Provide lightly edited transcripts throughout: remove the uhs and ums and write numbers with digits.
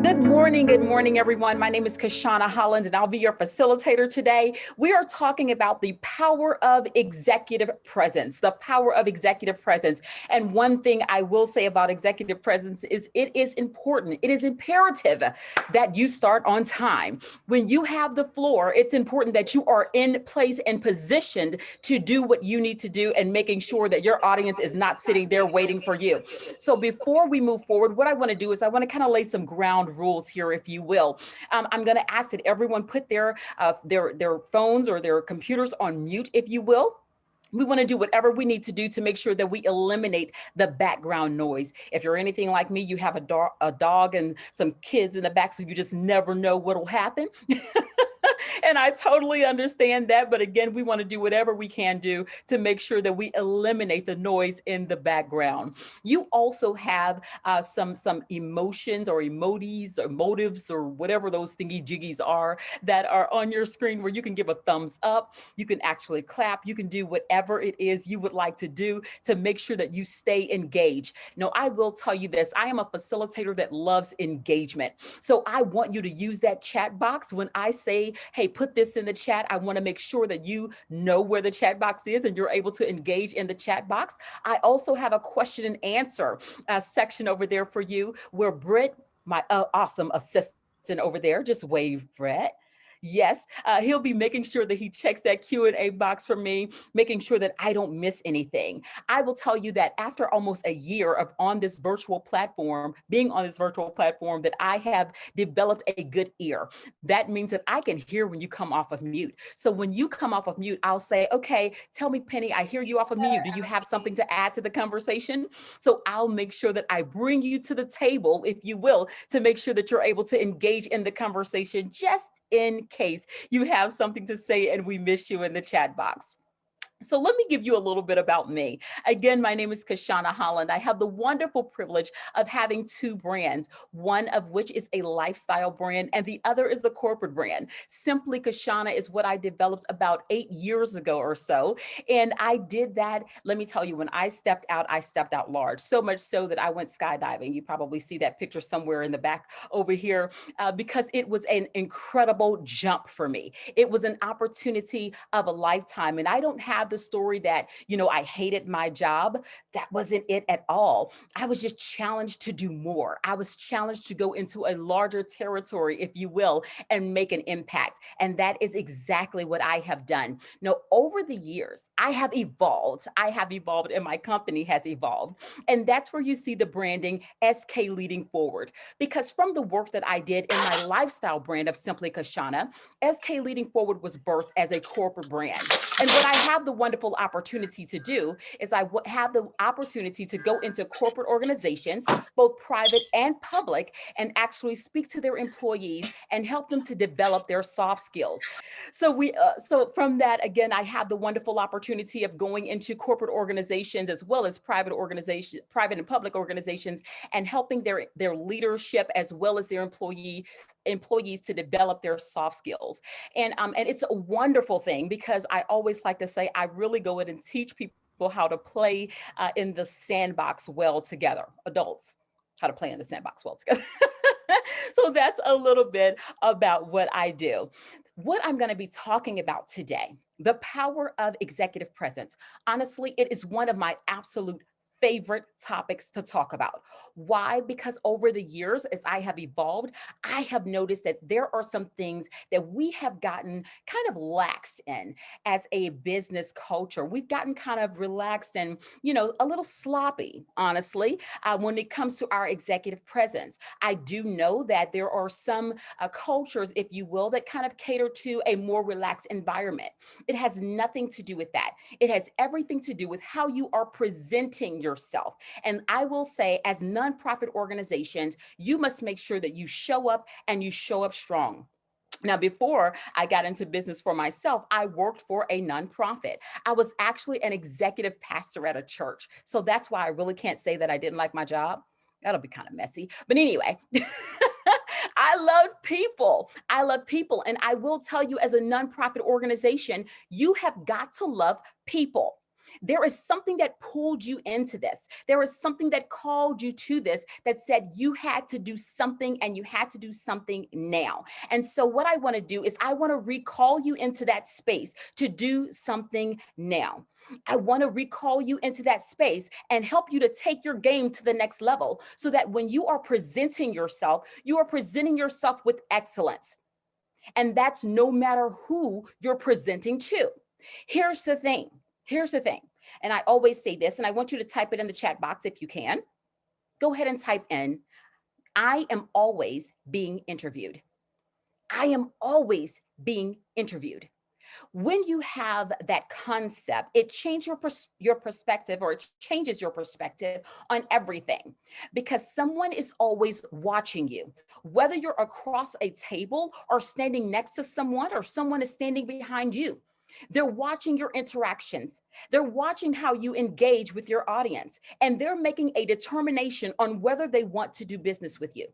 Good morning, everyone. My name is Kashana Holland, and I'll be your facilitator today. We are talking about the power of executive presence, the power of executive presence. And one thing I will say about executive presence is it is important. It is imperative that you start on time. When you have the floor, it's important that you are in place and positioned to do what you need to do and making sure that your audience is not sitting there waiting for you. So before we move forward, what I want to do is I want to kind of lay some ground rules here, if you will. I'm going to ask that everyone put their phones or their computers on mute, if you will. We want to do whatever we need to do to make sure that we eliminate the background noise. If you're anything like me, you have a dog and some kids in the back, so you just never know what'll happen. And I totally understand that. But again, we want to do whatever we can do to make sure that we eliminate the noise in the background. You also have some emotions or emojis or motives or whatever those thingy jiggies are that are on your screen where you can give a thumbs up. You can actually clap. You can do whatever it is you would like to do to make sure that you stay engaged. Now, I will tell you this. I am a facilitator that loves engagement. So I want you to use that chat box when I say, hey, put this in the chat. I want to make sure that you know where the chat box is and you're able to engage in the chat box. I also have a question and answer section over there for you where Britt, my awesome assistant over there, just wave, Brett. Yes, he'll be making sure that he checks that Q&A box for me, making sure that I don't miss anything. I will tell you that after almost a year of being on this virtual platform, that I have developed a good ear. That means that I can hear when you come off of mute. So when you come off of mute, I'll say, okay, tell me, Penny, I hear you off of mute. Do you have something to add to the conversation? So I'll make sure that I bring you to the table, if you will, to make sure that you're able to engage in the conversation just in case you have something to say and we miss you in the chat box. So let me give you a little bit about me. Again, my name is Kashana Holland. I have the wonderful privilege of having two brands, one of which is a lifestyle brand and the other is the corporate brand. Simply Kashana is what I developed about 8 years ago or so. And I did that, let me tell you, when I stepped out large, so much so that I went skydiving. You probably see that picture somewhere in the back over here because it was an incredible jump for me. It was an opportunity of a lifetime. And I don't have the story that, I hated my job. That wasn't it at all. I was just challenged to do more. I was challenged to go into a larger territory, if you will, and make an impact. And that is exactly what I have done. Now, over the years, I have evolved. And my company has evolved. And that's where you see the branding SK leading forward. Because from the work that I did in my lifestyle brand of Simply Kashana, SK leading forward was birthed as a corporate brand. And what I have the wonderful opportunity to do is I have the opportunity to go into corporate organizations, both private and public, and actually speak to their employees and help them to develop their soft skills. So from that, again, I have the wonderful opportunity of going into corporate organizations as well as private and public organizations, and helping their leadership as well as their employees to develop their soft skills. And it's a wonderful thing because I always like to say I really go in and teach people how to play in the sandbox well together, adults, how to play in the sandbox well together. So that's a little bit about what I do. What I'm going to be talking about today, the power of executive presence. Honestly, it is one of my absolute favorite topics to talk about. Why? Because over the years, as I have evolved, I have noticed that there are some things that we have gotten kind of laxed in as a business culture. We've gotten kind of relaxed and, a little sloppy, honestly, when it comes to our executive presence. I do know that there are some cultures, if you will, that kind of cater to a more relaxed environment. It has nothing to do with that. It has everything to do with how you are presenting yourself. And I will say, as nonprofit organizations, you must make sure that you show up and you show up strong. Now, before I got into business for myself, I worked for a nonprofit. I was actually an executive pastor at a church. So that's why I really can't say that I didn't like my job. That'll be kind of messy. But anyway, I love people. I love people. And I will tell you, as a nonprofit organization, you have got to love people. There is something that pulled you into this. There is something that called you to this that said you had to do something and you had to do something now. And so, what I want to do is, I want to recall you into that space to do something now. I want to recall you into that space and help you to take your game to the next level so that when you are presenting yourself, you are presenting yourself with excellence. And that's no matter who you're presenting to. Here's the thing. Here's the thing. And I always say this, and I want you to type it in the chat box if you can. Go ahead and type in, I am always being interviewed. I am always being interviewed. When you have that concept, it changes your perspective, or it changes your perspective on everything, because someone is always watching you, whether you're across a table or standing next to someone, or someone is standing behind you. They're watching your interactions. They're watching how you engage with your audience, and they're making a determination on whether they want to do business with you.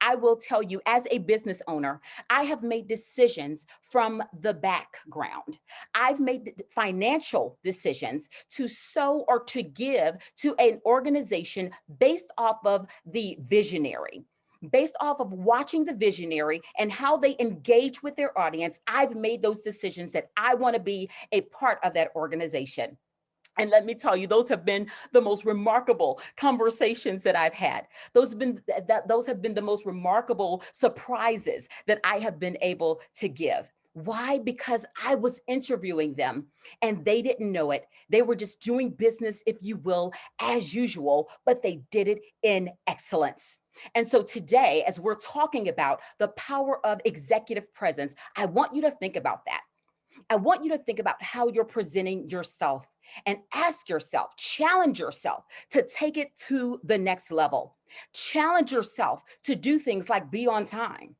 I will tell you, as a business owner, I have made decisions from the background. I've made financial decisions to sow or to give to an organization based off of the visionary. Based off of watching the visionary and how they engage with their audience, I've made those decisions that I want to be a part of that organization. And let me tell you, those have been the most remarkable conversations that I've had. Those have been the most remarkable surprises that I have been able to give. Why? Because I was interviewing them and they didn't know it. They were just doing business, if you will, as usual, but they did it in excellence. And so today, as we're talking about the power of executive presence, I want you to think about that. I want you to think about how you're presenting yourself and ask yourself, challenge yourself to take it to the next level. Challenge yourself to do things like be on time.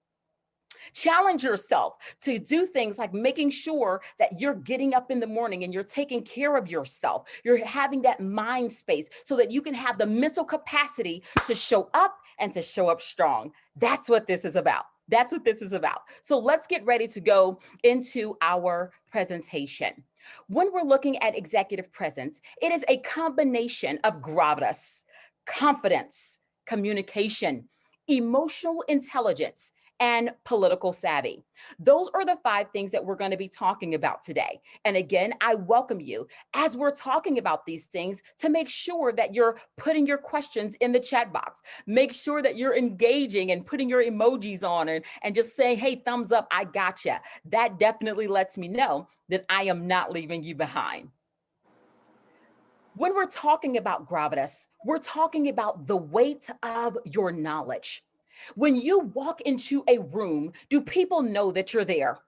Challenge yourself to do things like making sure that you're getting up in the morning and you're taking care of yourself. You're having that mind space so that you can have the mental capacity to show up and to show up strong. That's what this is about. That's what this is about. So let's get ready to go into our presentation. When we're looking at executive presence, it is a combination of gravitas, confidence, communication, emotional intelligence, and political savvy. Those are the 5 things that we're going to be talking about today. And again, I welcome you, as we're talking about these things, to make sure that you're putting your questions in the chat box. Make sure that you're engaging and putting your emojis on and just saying, hey, thumbs up, I gotcha. That definitely lets me know that I am not leaving you behind. When we're talking about gravitas, we're talking about the weight of your knowledge. When you walk into a room, do people know that you're there?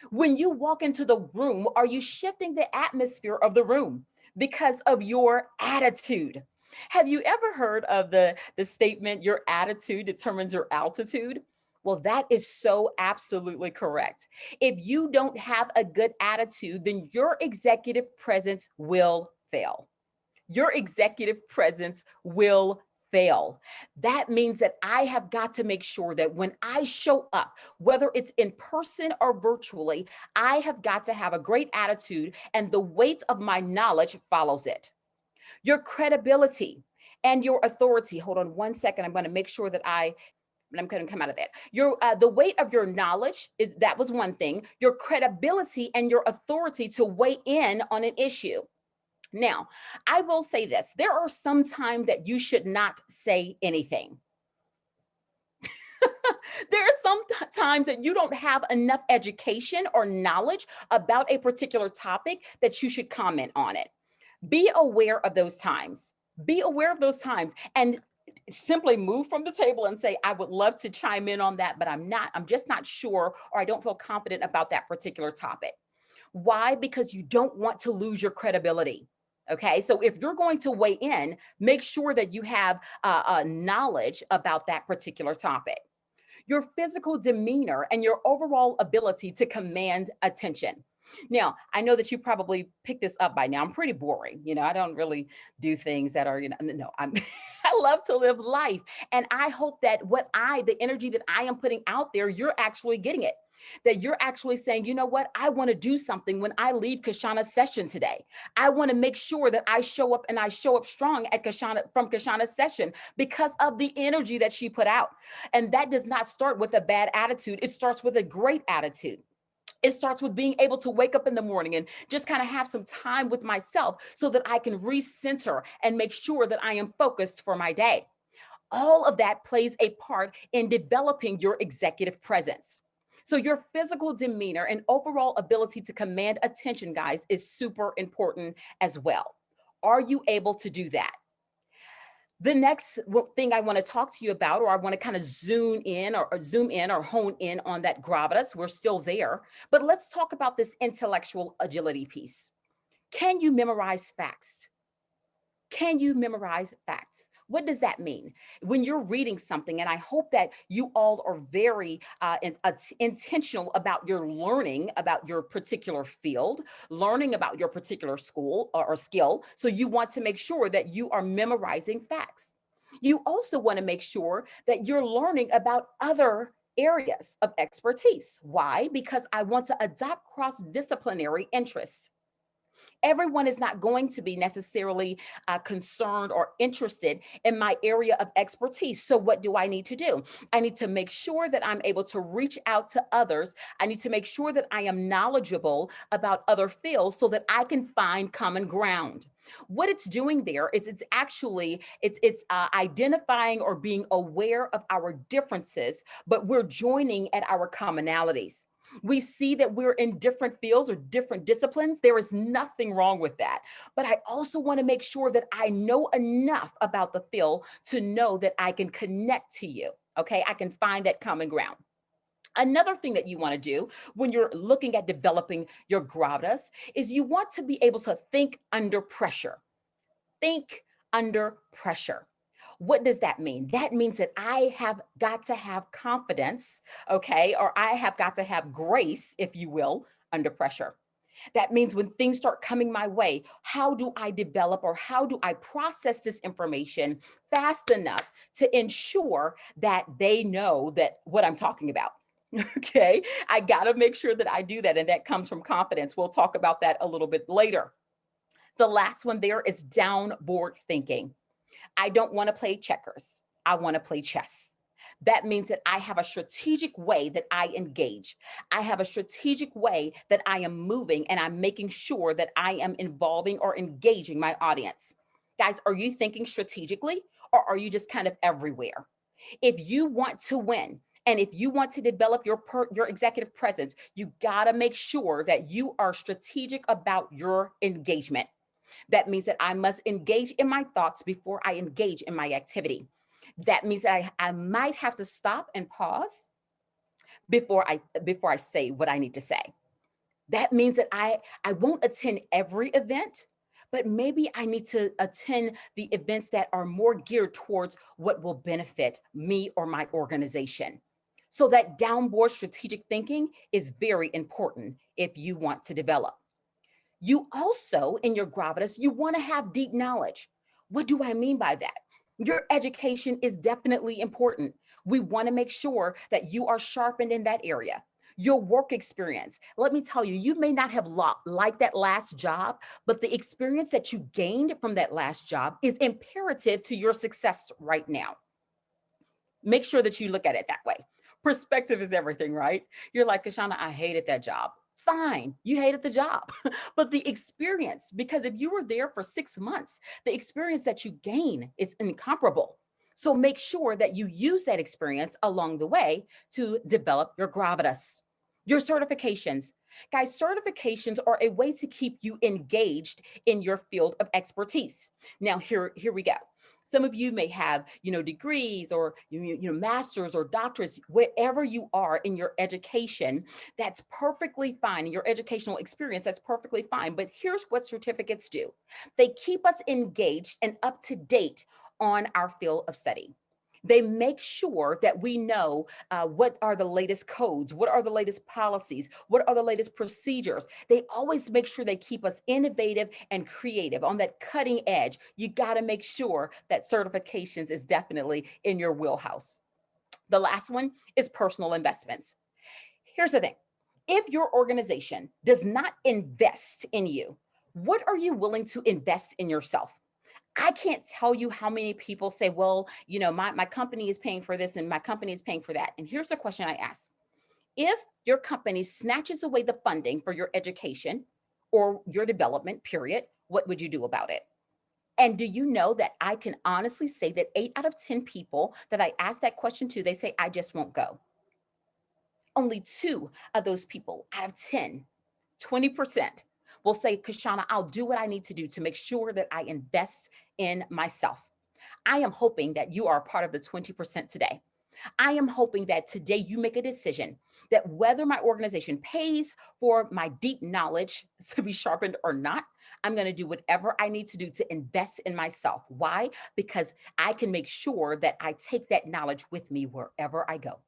When you walk into the room, are you shifting the atmosphere of the room because of your attitude? Have you ever heard of the statement, your attitude determines your altitude? Well, that is so absolutely correct. If you don't have a good attitude, then your executive presence will fail. Your executive presence will fail. That means that I have got to make sure that when I show up, whether it's in person or virtually, I have got to have a great attitude, and the weight of my knowledge follows it. Your credibility and your authority. Hold on one second. I'm going to make sure that I'm going to come out of that. The weight of your knowledge that was one thing. Your credibility and your authority to weigh in on an issue. Now, I will say this, there are some times that you should not say anything. There are some times that you don't have enough education or knowledge about a particular topic that you should comment on it. Be aware of those times. Be aware of those times and simply move from the table and say, I would love to chime in on that, but I'm just not sure, or I don't feel confident about that particular topic. Why? Because you don't want to lose your credibility. Okay, so if you're going to weigh in, make sure that you have knowledge about that particular topic. Your physical demeanor and your overall ability to command attention. Now, I know that you probably picked this up by now. I'm pretty boring. I don't really do things that are, no, I love to live life. And I hope that the energy that I am putting out there, you're actually getting it. That you're actually saying, you know what, I want to do something when I leave Kashana's session today. I want to make sure that I show up and I show up strong at Kashana's session because of the energy that she put out. And that does not start with a bad attitude. It starts with a great attitude. It starts with being able to wake up in the morning and just kind of have some time with myself so that I can recenter and make sure that I am focused for my day. All of that plays a part in developing your executive presence. So your physical demeanor and overall ability to command attention, guys, is super important as well. Are you able to do that? The next thing I want to talk to you about, or I want to kind of zoom in or hone in on that gravitas. We're still there, but let's talk about this intellectual agility piece. Can you memorize facts? Can you memorize facts? What does that mean? When you're reading something, and I hope that you all are very intentional about your learning about your particular field, learning about your particular school or skill. So you want to make sure that you are memorizing facts. You also want to make sure that you're learning about other areas of expertise. Why? Because I want to adopt cross-disciplinary interests. Everyone is not going to be necessarily concerned or interested in my area of expertise. So what do I need to do? I need to make sure that I'm able to reach out to others. I need to make sure that I am knowledgeable about other fields so that I can find common ground. What it's doing there is it's identifying or being aware of our differences, but we're joining at our commonalities. We see that we're in different fields or different disciplines. There is nothing wrong with that. But I also want to make sure that I know enough about the field to know that I can connect to you. Okay, I can find that common ground. Another thing that you want to do when you're looking at developing your gravitas is you want to be able to think under pressure. Think under pressure. What does that mean? That means that I have got to have confidence, okay, or I have got to have grace, if you will, under pressure. That means when things start coming my way, how do I develop or how do I process this information fast enough to ensure that they know that what I'm talking about? Okay, I got to make sure that I do that. And that comes from confidence. We'll talk about that a little bit later. The last one there is downboard thinking. I don't want to play checkers. I want to play chess. That means that I have a strategic way that I engage. I have a strategic way that I am moving and I'm making sure that I am involving or engaging my audience. Guys, are you thinking strategically or are you just kind of everywhere? If you want to win, and if you want to develop your executive presence, you got to make sure that you are strategic about your engagement. That means that I must engage in my thoughts before I engage in my activity. That means that I might have to stop and pause before I say what I need to say. That means that I won't attend every event, but maybe I need to attend the events that are more geared towards what will benefit me or my organization. So that downboard strategic thinking is very important if you want to develop. You also, in your gravitas, you want to have deep knowledge. What do I mean by that? Your education is definitely important. We want to make sure that you are sharpened in that area. Your work experience. Let me tell you, you may not have liked that last job, but the experience that you gained from that last job is imperative to your success right now. Make sure that you look at it that way. Perspective is everything, right? You're like, Kashana, I hated that job. Fine, you hated the job, but the experience, because if you were there for 6 months, the experience that you gain is incomparable. So make sure that you use that experience along the way to develop your gravitas. Your certifications. Guys, certifications are a way to keep you engaged in your field of expertise. Now, here we go. Some of you may have, degrees or, masters or doctorates, wherever you are in your education, that's perfectly fine. In your educational experience, that's perfectly fine. But here's what certificates do. They keep us engaged and up to date on our field of study. They make sure that we know what are the latest codes, what are the latest policies, what are the latest procedures. They always make sure they keep us innovative and creative on that cutting edge. You got to make sure that certifications is definitely in your wheelhouse. The last one is personal investments. Here's the thing. If your organization does not invest in you, what are you willing to invest in yourself? I can't tell you how many people say, well, my company is paying for this and my company is paying for that. And here's the question I ask. If your company snatches away the funding for your education or your development, period, what would you do about it? And do you know that I can honestly say that 8 out of 10 people that I ask that question to, they say, I just won't go. Only 2 of those people out of 10, 20% will say, Kashana, I'll do what I need to do to make sure that I invest in myself. I am hoping that you are a part of the 20% today. I am hoping that today you make a decision that whether my organization pays for my deep knowledge to be sharpened or not, I'm going to do whatever I need to do to invest in myself. Why? Because I can make sure that I take that knowledge with me wherever I go.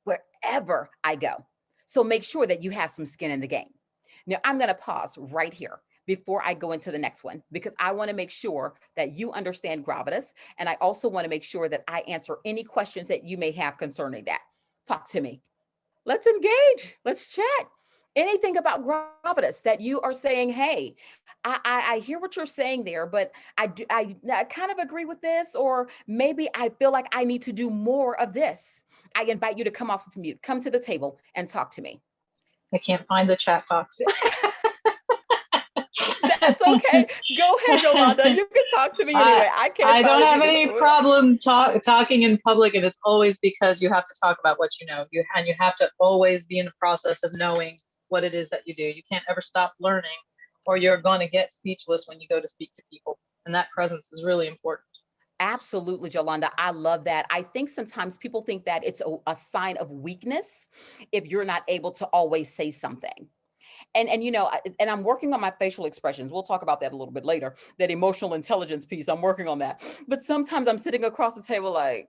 Wherever I go. So make sure that you have some skin in the game. Now, I'm going to pause right here before I go into the next one, because I want to make sure that you understand gravitas. And I also want to make sure that I answer any questions that you may have concerning that. Talk to me. Let's engage. Let's chat. Anything about gravitas that you are saying, hey, I hear what you're saying there, but I kind of agree with this, or maybe I feel like I need to do more of this. I invite you to come off of mute, come to the table and talk to me. I can't find the chat box. That's okay. Go ahead, Yolanda. You can talk to me anyway. I can't I find don't it have either. any problem talking in public, and it's always because you have to talk about what you know. You have to always be in the process of knowing what it is that you do. You can't ever stop learning, or you're going to get speechless when you go to speak to people. And that presence is really important. Absolutely, Yolanda. I love that. I think sometimes people think that it's a sign of weakness if you're not able to always say something. And I'm working on my facial expressions. We'll talk about that a little bit later. That emotional intelligence piece, I'm working on that. But sometimes I'm sitting across the table like,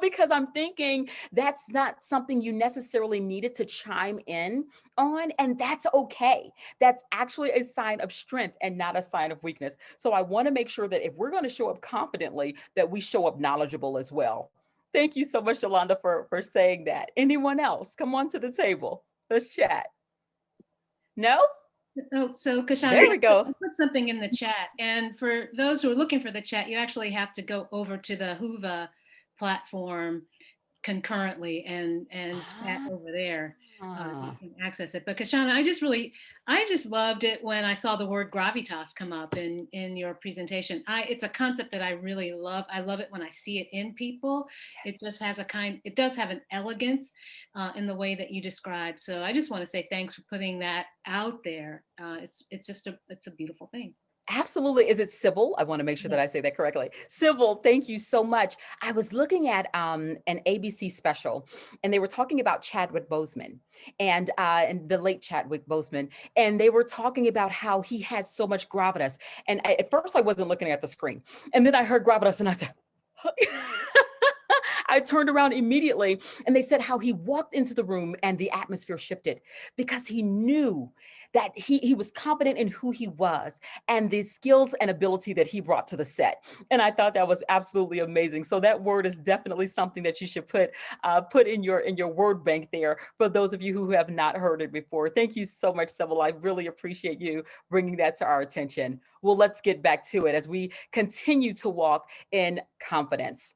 because I'm thinking that's not something you necessarily needed to chime in on. And that's okay. That's actually a sign of strength and not a sign of weakness. So I want to make sure that if we're going to show up confidently, that we show up knowledgeable as well. Thank you so much, Yolanda, for saying that. Anyone else? Come on to the table. Let's chat. No? Oh, so Kashana, There we go. put something in the chat. And for those who are looking for the chat, you actually have to go over to the Whova platform concurrently and chat over there. You can access it. But Kashana, I just loved it when I saw the word gravitas come up in your presentation. It's a concept that I really love. I love it when I see it in people. It just has it does have an elegance in the way that you described. So I just want to say thanks for putting that out there. It's a beautiful thing. Absolutely. Is it Sybil? I want to make sure that I say that correctly. Sybil, thank you so much. I was looking at an ABC special, and they were talking about Chadwick Boseman and the late Chadwick Boseman, and they were talking about how he had so much gravitas. And at first, I wasn't looking at the screen, and then I heard gravitas, and I said. I turned around immediately, and they said how he walked into the room and the atmosphere shifted because he knew that he was confident in who he was and the skills and ability that he brought to the set. And I thought that was absolutely amazing. So that word is definitely something that you should put in your word bank there for those of you who have not heard it before. Thank you so much, Sybil. I really appreciate you bringing that to our attention. Well, let's get back to it as we continue to walk in confidence.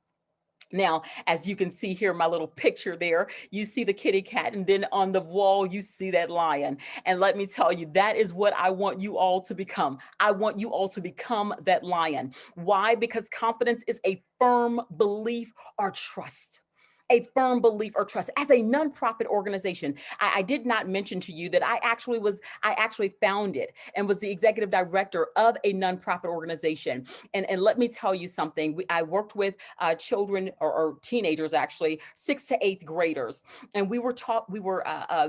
Now, as you can see here, my little picture there, you see the kitty cat, and then on the wall, you see that lion. And let me tell you, that is what I want you all to become. I want you all to become that lion. Why? Because confidence is a firm belief or trust. A firm belief or trust. As a nonprofit organization, I did not mention to you that I actually founded and was the executive director of a nonprofit organization. And let me tell you something. I worked with children or teenagers, actually 6th to 8th graders, and we were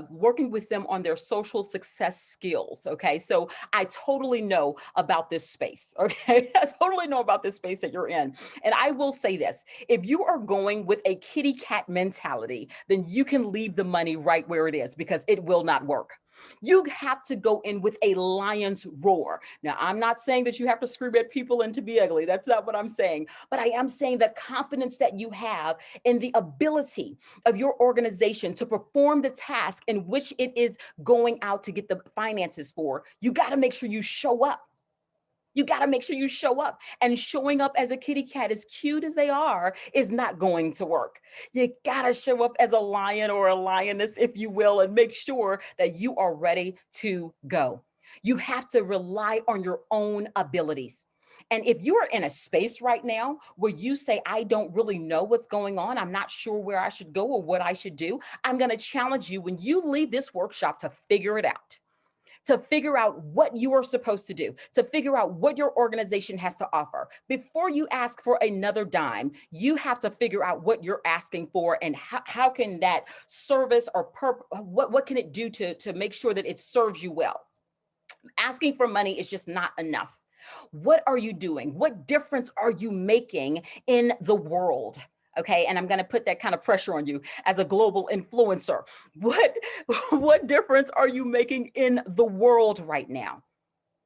working with them on their social success skills. Okay, so I totally know about this space. Okay, I totally know about this space that you're in. And I will say this: if you are going with a kitty cat cat mentality, then you can leave the money right where it is because it will not work. You have to go in with a lion's roar. Now, I'm not saying that you have to scream at people and to be ugly. That's not what I'm saying. But I am saying the confidence that you have in the ability of your organization to perform the task in which it is going out to get the finances for, you got to make sure you show up. You got to make sure you show up, and showing up as a kitty cat, as cute as they are, is not going to work. You got to show up as a lion or a lioness, if you will, and make sure that you are ready to go. You have to rely on your own abilities. And if you are in a space right now where you say, I don't really know what's going on, I'm not sure where I should go or what I should do, I'm going to challenge you when you leave this workshop to figure it out, to figure out what you are supposed to do, to figure out what your organization has to offer. Before you ask for another dime, you have to figure out what you're asking for and how can that service or what can it do to make sure that it serves you well. Asking for money is just not enough. What are you doing? What difference are you making in the world? Okay, and I'm going to put that kind of pressure on you as a global influencer. What difference are you making in the world right now?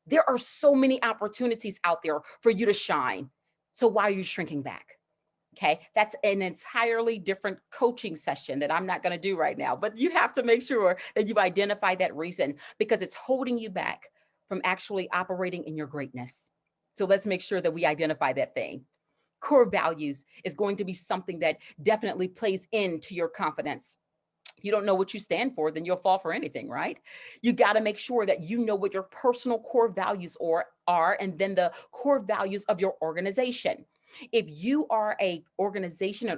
There are so many opportunities out there for you to shine. So why are you shrinking back? Okay, that's an entirely different coaching session that I'm not going to do right now, but you have to make sure that you identify that reason because it's holding you back from actually operating in your greatness. So let's make sure that we identify that thing. Core values is going to be something that definitely plays into your confidence. If you don't know what you stand for, then you'll fall for anything, right? You got to make sure that you know what your personal core values are, and then the core values of your organization. If you are an organization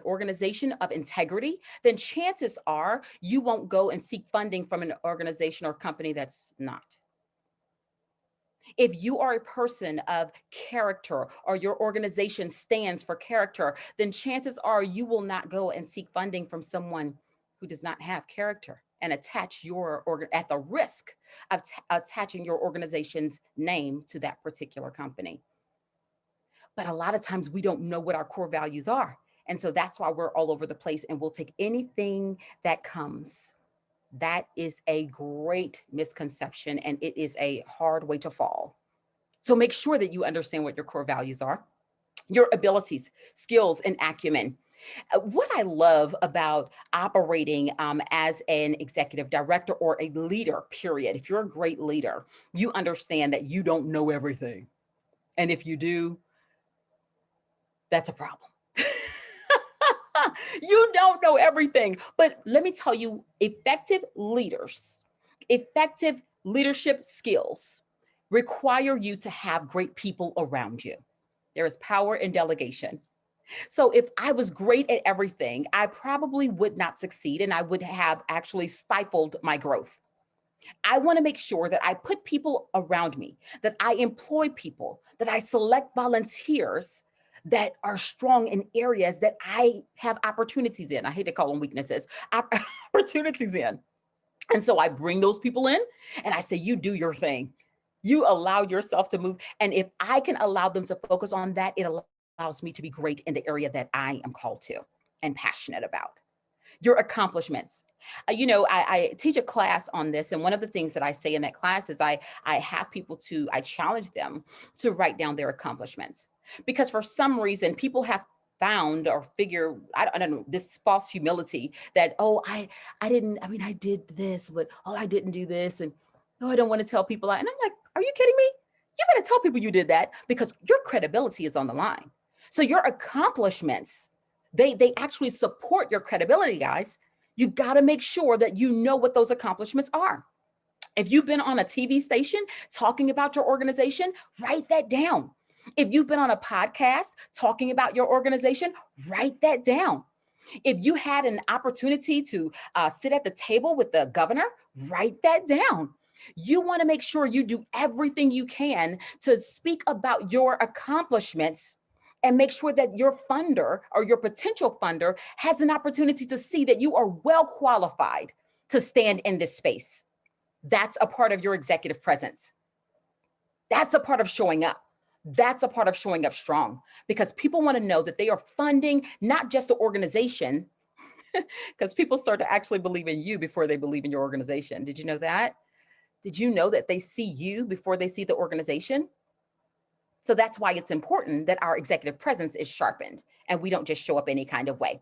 of integrity, then chances are you won't go and seek funding from an organization or company that's not. If you are a person of character or your organization stands for character, then chances are you will not go and seek funding from someone who does not have character and attach at the risk of attaching your organization's name to that particular company. But a lot of times we don't know what our core values are. And so that's why we're all over the place and we'll take anything that comes. That is a great misconception and it is a hard way to fall. So make sure that you understand what your core values are, your abilities, skills, and acumen. What I love about operating as an executive director or a leader, period, if you're a great leader, you understand that you don't know everything. And if you do, that's a problem. You don't know everything. But let me tell you, effective leadership skills require you to have great people around you. There is power in delegation. So if I was great at everything, I probably would not succeed and I would have actually stifled my growth. I want to make sure that I put people around me, that I employ people, that I select volunteers that are strong in areas that I have opportunities in. I hate to call them weaknesses, opportunities in. And so I bring those people in and I say, you do your thing. You allow yourself to move. And if I can allow them to focus on that, it allows me to be great in the area that I am called to and passionate about. Your accomplishments. I teach a class on this. And one of the things that I say in that class is I challenge them to write down their accomplishments. Because for some reason, people have found or figure, I don't know, this false humility that, oh, I did this, but oh, I didn't do this. And oh, I don't want to tell people. And I'm like, are you kidding me? You better tell people you did that because your credibility is on the line. So your accomplishments, they actually support your credibility, guys. You got to make sure that you know what those accomplishments are. If you've been on a TV station talking about your organization, write that down. If you've been on a podcast talking about your organization, write that down. If you had an opportunity to sit at the table with the governor, write that down. You want to make sure you do everything you can to speak about your accomplishments and make sure that your funder or your potential funder has an opportunity to see that you are well qualified to stand in this space. That's a part of your executive presence. That's a part of showing up. That's a part of showing up strong because people want to know that they are funding not just the organization, because people start to actually believe in you before they believe in your organization. Did you know that? Did you know that they see you before they see the organization? So that's why it's important that our executive presence is sharpened and we don't just show up any kind of way.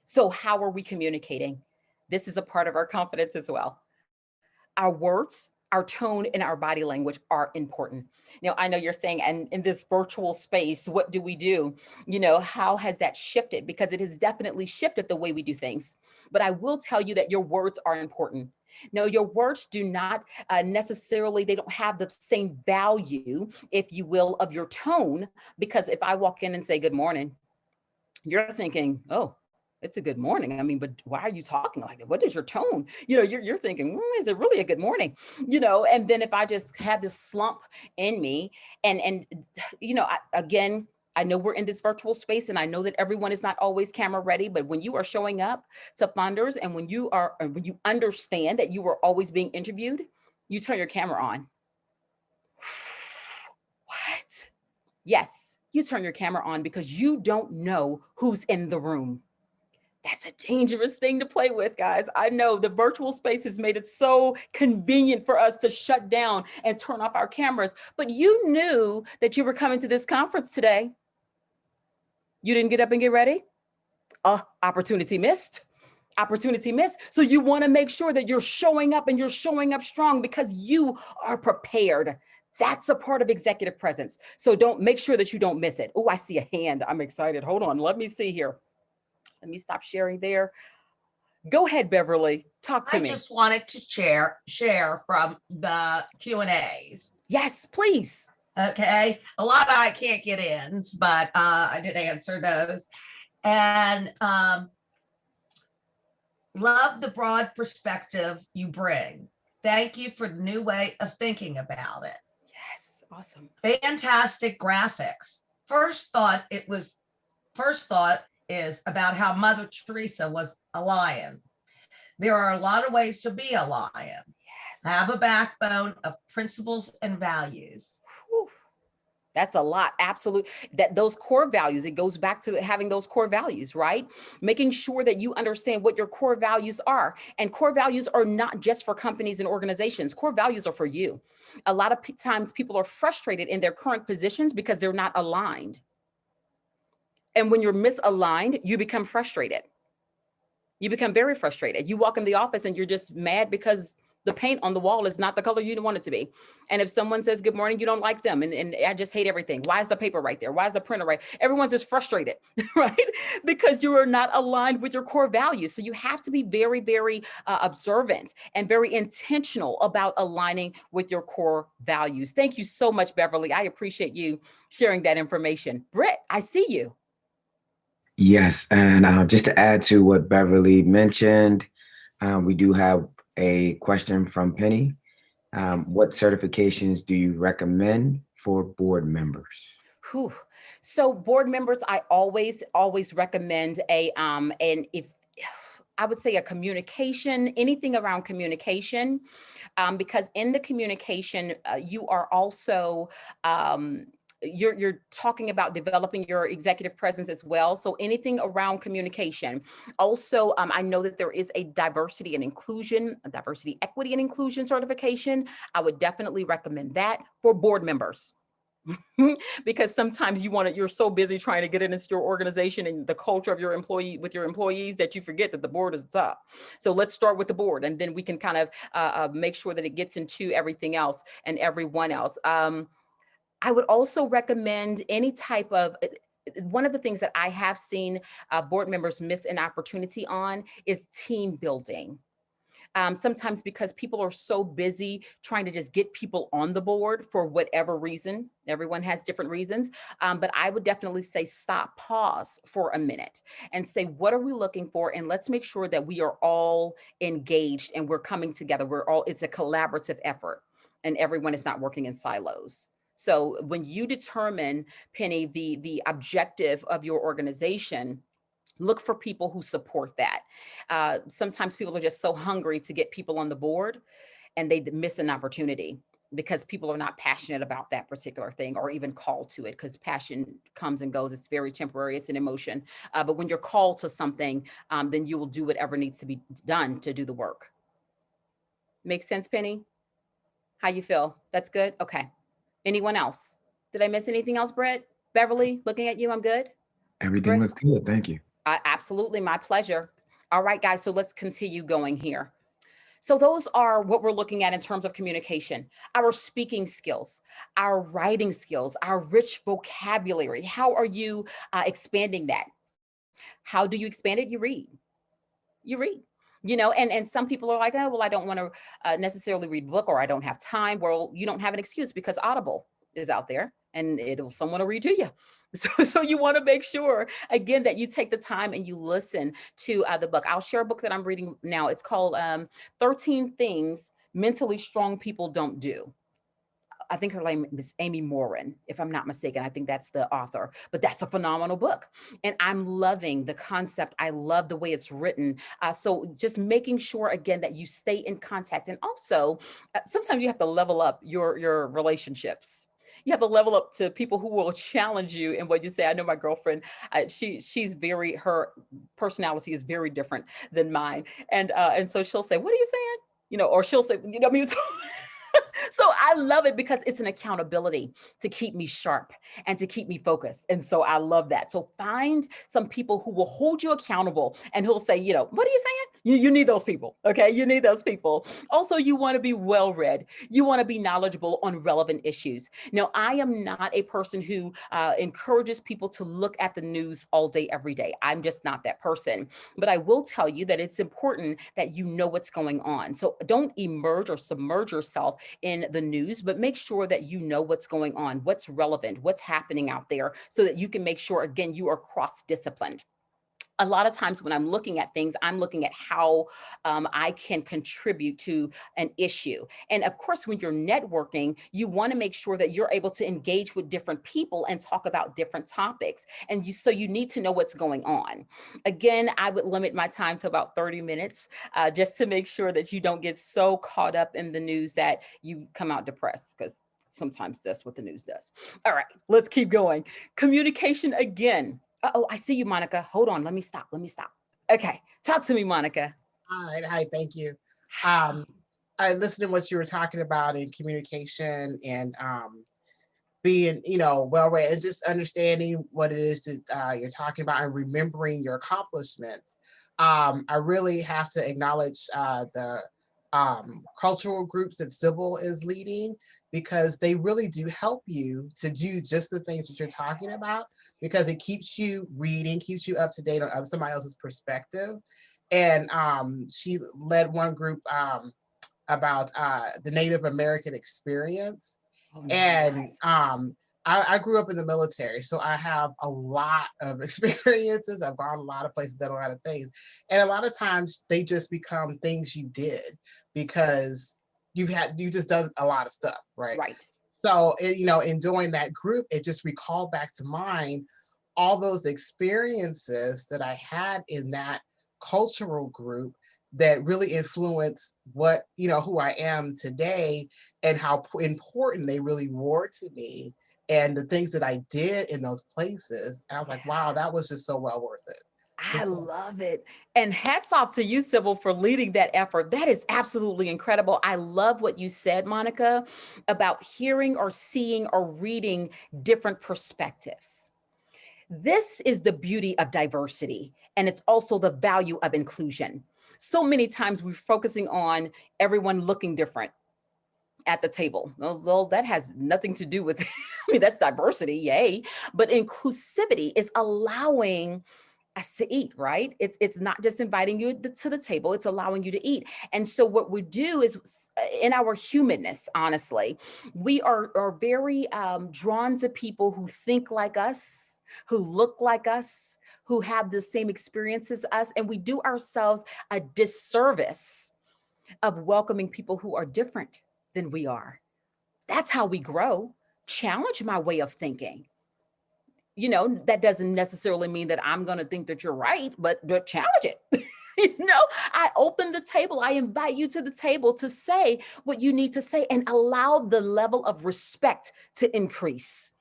So, how are we communicating? This is a part of our confidence as well. Our words, our tone, and our body language are important. I know you're saying, and in this virtual space, what do we do? How has that shifted? Because it has definitely shifted the way we do things. But I will tell you that your words are important. No, your words do not necessarily, they don't have the same value, if you will, of your tone. Because if I walk in and say, good morning, you're thinking, oh, it's a good morning. I mean, but why are you talking like that? What is your tone? You're thinking, is it really a good morning? And then if I just have this slump in me and again, I know we're in this virtual space and I know that everyone is not always camera ready, but when you are showing up to funders and when you understand that you are always being interviewed, you turn your camera on. What? Yes, you turn your camera on because you don't know who's in the room. That's a dangerous thing to play with, guys. I know the virtual space has made it so convenient for us to shut down and turn off our cameras, but you knew that you were coming to this conference today. You didn't get up and get ready? Opportunity missed. Opportunity missed. So you want to make sure that you're showing up and you're showing up strong because you are prepared. That's a part of executive presence. So make sure that you don't miss it. Oh, I see a hand. I'm excited. Hold on. Let me see here. Let me stop sharing there. Go ahead, Beverly. Talk to me. I just wanted to share from the Q&As. Yes, please. Okay. A lot I can't get in, but I did answer those. And love the broad perspective you bring. Thank you for the new way of thinking about it. Yes, awesome. Fantastic graphics. First thought is about how Mother Teresa was a lion. There are a lot of ways to be a lion. Yes. Have a backbone of principles and values. Whew. That's a lot. Absolutely. Those core values, it goes back to having those core values, right? Making sure that you understand what your core values are. And core values are not just for companies and organizations. Core values are for you. A lot of times people are frustrated in their current positions because they're not aligned. And when you're misaligned, you become frustrated. You become very frustrated. You walk in the office and you're just mad because the paint on the wall is not the color you want it to be. And if someone says good morning, you don't like them. And I just hate everything. Why is the paper right there? Why is the printer right? Everyone's just frustrated, right? Because you are not aligned with your core values. So you have to be very, very observant and very intentional about aligning with your core values. Thank you so much, Beverly. I appreciate you sharing that information. Britt, I see you. Yes, and just to add to what Beverly mentioned, we do have a question from Penny. What certifications do you recommend for board members? Whew. So board members, I always recommend and if I would say a communication, anything around communication, because in the communication, you are also you're talking about developing your executive presence as well. So anything around communication. Also, I know that there is a diversity, equity and inclusion certification. I would definitely recommend that for board members. Because sometimes you're so busy trying to get it into your organization and the culture of your employees that you forget that the board is the top. So let's start with the board, and then we can kind of make sure that it gets into everything else and everyone else. I would also recommend any type of, one of the things that I have seen board members miss an opportunity on is team building. Sometimes because people are so busy trying to just get people on the board for whatever reason. Everyone has different reasons, but I would definitely say stop, pause for a minute and say, what are we looking for? And let's make sure that we are all engaged and we're coming together. It's a collaborative effort and everyone is not working in silos. So when you determine, Penny, the objective of your organization, look for people who support that. Sometimes people are just so hungry to get people on the board and they miss an opportunity. because people are not passionate about that particular thing or even called to it, because passion comes and goes. It's very temporary. It's an emotion. But when you're called to something, then you will do whatever needs to be done to do the work. Make sense, Penny? How you feel? That's good? Okay. Anyone else? Did I miss anything else, Brett? Beverly, looking at you, I'm good? Everything looks good. Thank you. Absolutely, my pleasure. All right, guys, so let's continue going here. So those are what we're looking at in terms of communication, our speaking skills, our writing skills, our rich vocabulary. How are you expanding that? How do you expand it? You read. You read. And some people are like, oh, well, I don't want to necessarily read a book, or I don't have time. Well, you don't have an excuse, because Audible is out there and someone will read to you. So you want to make sure, again, that you take the time and you listen to the book. I'll share a book that I'm reading now. It's called 13 Things Mentally Strong People Don't Do. I think her name is Amy Morin, if I'm not mistaken. I think that's the author, but that's a phenomenal book. And I'm loving the concept. I love the way it's written. So just making sure, again, that you stay in contact. And also, sometimes you have to level up your relationships. You have to level up to people who will challenge you in what you say. I know my girlfriend, her personality is very different than mine. And so she'll say, what are you saying? Or she'll say, I mean, so I love it because it's an accountability to keep me sharp and to keep me focused. And so I love that. So find some people who will hold you accountable and who'll say, what are you saying? You need those people. Okay. You need those people. Also, you want to be well-read. You want to be knowledgeable on relevant issues. Now, I am not a person who encourages people to look at the news all day, every day. I'm just not that person. But I will tell you that it's important that you know what's going on. So don't emerge or submerge yourself in the news, but make sure that you know what's going on, what's relevant, what's happening out there, so that you can make sure, again, you are cross-disciplined. A lot of times when I'm looking at things, I'm looking at how I can contribute to an issue. And of course, when you're networking, you want to make sure that you're able to engage with different people and talk about different topics. And so you need to know what's going on. Again, I would limit my time to about 30 minutes just to make sure that you don't get so caught up in the news that you come out depressed, because sometimes that's what the news does. All right, let's keep going. Communication again. Oh, I see you, Monica. Hold on. Let me stop. Okay. Talk to me, Monica. All right. Hi. Thank you. I listened to what you were talking about in communication and being, well-read and just understanding what it is that you're talking about and remembering your accomplishments. I really have to acknowledge the cultural groups that Sybil is leading, because they really do help you to do just the things that you're talking about, because it keeps you reading, keeps you up to date on somebody else's perspective. And she led one group about the Native American experience. Oh, nice. And I grew up in the military, so I have a lot of experiences. I've gone a lot of places, done a lot of things. And a lot of times they just become things you did because you just done a lot of stuff, right? Right. So, in doing that group, it just recalled back to mind all those experiences that I had in that cultural group that really influenced what, who I am today, and how important they really were to me, and the things that I did in those places. And I was like, wow, that was just so well worth it. I love it. And hats off to you, Sybil, for leading that effort. That is absolutely incredible. I love what you said, Monica, about hearing or seeing or reading different perspectives. This is the beauty of diversity, and it's also the value of inclusion. So many times we're focusing on everyone looking different at the table. Well, that has nothing to do with, that's diversity, yay. But inclusivity is allowing us to eat, right? It's not just inviting you to the table, it's allowing you to eat. And so what we do is, in our humanness, honestly, we are very drawn to people who think like us, who look like us, who have the same experiences as us, and we do ourselves a disservice of welcoming people who are different than we are. That's how we grow. Challenge my way of thinking. That doesn't necessarily mean that I'm going to think that you're right, but challenge it. I open the table. I invite you to the table to say what you need to say and allow the level of respect to increase.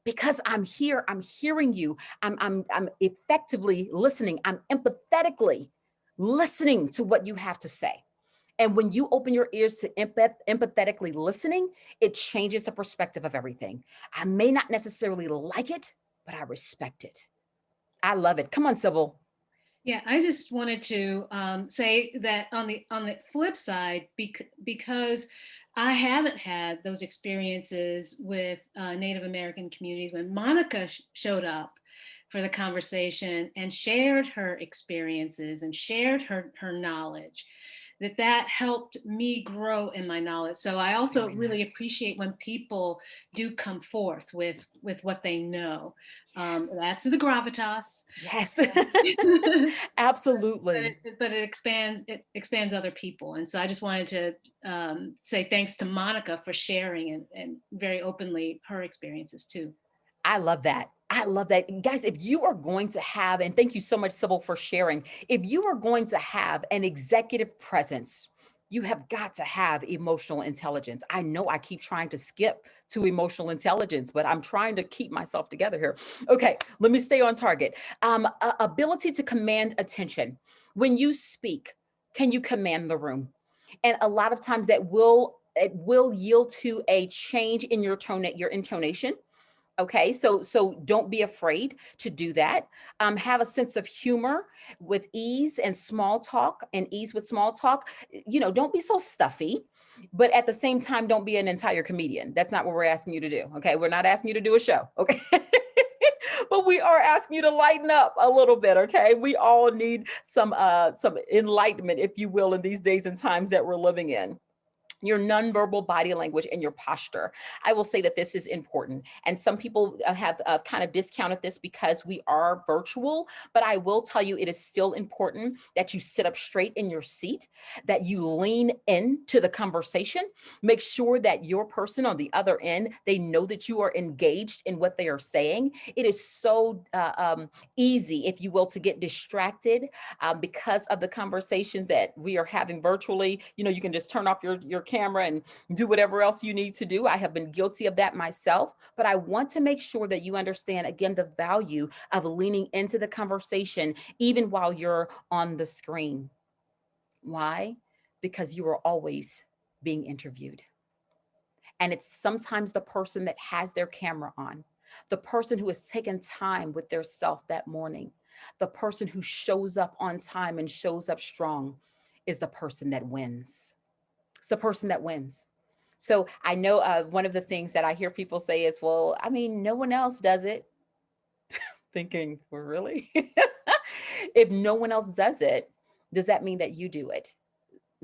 Because I'm here, I'm hearing you, I'm effectively listening, I'm empathetically listening to what you have to say. And when you open your ears to empathetically listening, it changes the perspective of everything. I may not necessarily like it, but I respect it. I love it. Come on, Sybil. Yeah, I just wanted to say that on the flip side, because I haven't had those experiences with Native American communities. When Monica showed up for the conversation and shared her experiences and shared her knowledge, that helped me grow in my knowledge. So I also Very really nice. appreciate when people do come forth with what they know. That's the gravitas. Yes, but absolutely. it expands other people, and so I just wanted to say thanks to Monica for sharing and very openly her experiences too. I love that. I love that. Guys, if you are going to have, and thank you so much, Sybil, for sharing, if you are going to have an executive presence, you have got to have emotional intelligence. I know I keep trying to skip to emotional intelligence, but I'm trying to keep myself together here. Okay, let me stay on target. Ability to command attention. When you speak, can you command the room? And a lot of times it will yield to a change in your tone, your intonation. Okay, so don't be afraid to do that. Have a sense of humor with ease and small talk, and ease with small talk. Don't be so stuffy, but at the same time, don't be an entire comedian. That's not what we're asking you to do. Okay, we're not asking you to do a show. Okay. But we are asking you to lighten up a little bit. Okay, we all need some enlightenment, if you will, in these days and times that we're living in. Your nonverbal body language and your posture. I will say that this is important. And some people have kind of discounted this because we are virtual, but I will tell you it is still important that you sit up straight in your seat, that you lean into the conversation. Make sure that your person on the other end, they know that you are engaged in what they are saying. It is so easy, if you will, to get distracted because of the conversations that we are having virtually. You can just turn off your camera and do whatever else you need to do. I have been guilty of that myself, but I want to make sure that you understand, again, the value of leaning into the conversation, even while you're on the screen. Why? Because you are always being interviewed. And it's sometimes the person that has their camera on, the person who has taken time with their self that morning, the person who shows up on time and shows up strong is the person that wins. It's the person that wins. So I know one of the things that I hear people say is, well, I mean, no one else does it. Thinking, well, really? If no one else does it, does that mean that you do it?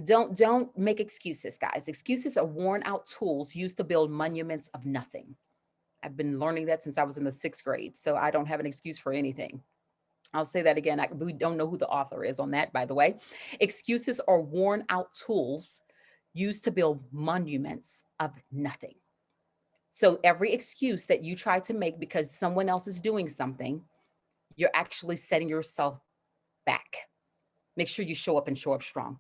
Don't make excuses, guys. Excuses are worn out tools used to build monuments of nothing. I've been learning that since I was in the 6th grade, so I don't have an excuse for anything. I'll say that again. We don't know who the author is on that, by the way. Excuses are worn out tools used to build monuments of nothing. So every excuse that you try to make because someone else is doing something, you're actually setting yourself back. Make sure you show up and show up strong.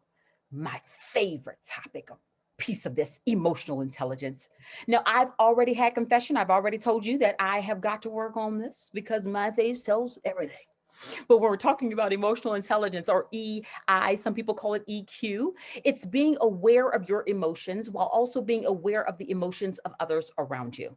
My favorite topic, a piece of this emotional intelligence. Now, I've already had confession. I've already told you that I have got to work on this because my face tells everything. But when we're talking about emotional intelligence, or EI, some people call it EQ, it's being aware of your emotions while also being aware of the emotions of others around you.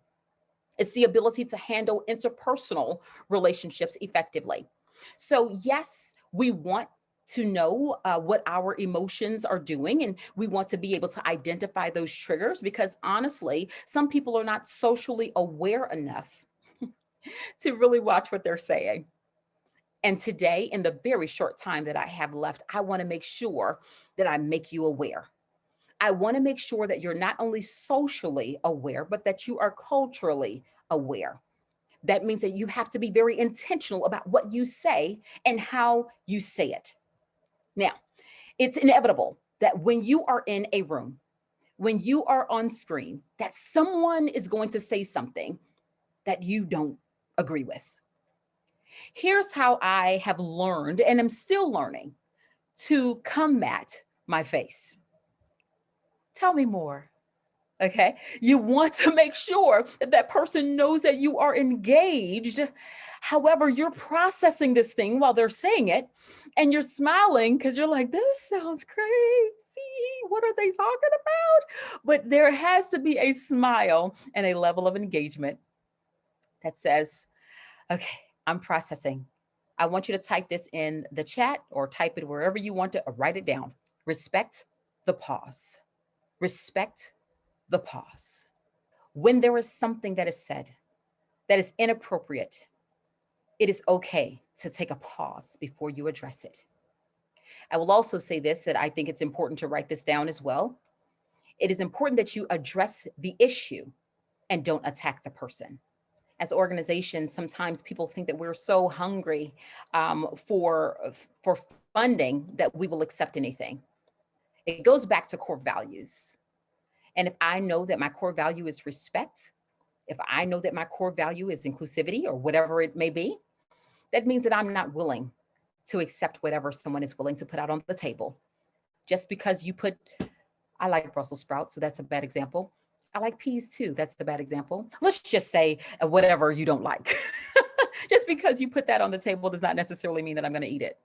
It's the ability to handle interpersonal relationships effectively. So, yes, we want to know what our emotions are doing, and we want to be able to identify those triggers because honestly, some people are not socially aware enough to really watch what they're saying. And today, in the very short time that I have left, I want to make sure that I make you aware. I want to make sure that you're not only socially aware, but that you are culturally aware. That means that you have to be very intentional about what you say and how you say it. Now, it's inevitable that when you are in a room, when you are on screen, that someone is going to say something that you don't agree with. Here's how I have learned, and I'm still learning, to come at my face? Tell me more. Okay. You want to make sure that that person knows that you are engaged. However, you're processing this thing while they're saying it, and you're smiling because you're like, this sounds crazy. What are they talking about? But there has to be a smile and a level of engagement that says, okay, I'm processing. I want you to type this in the chat or type it wherever you want to, or write it down. Respect the pause. Respect the pause. When there is something that is said that is inappropriate, it is okay to take a pause before you address it. I will also say this, that I think it's important to write this down as well. It is important that you address the issue and don't attack the person. As organizations, sometimes people think that we're so hungry for funding that we will accept anything. It goes back to core values. And if I know that my core value is respect, if I know that my core value is inclusivity or whatever it may be, that means that I'm not willing to accept whatever someone is willing to put out on the table. Just because you put, I like Brussels sprouts, so that's a bad example. I like peas too, that's the bad example. Let's just say whatever you don't like. Just because you put that on the table does not necessarily mean that I'm gonna eat it.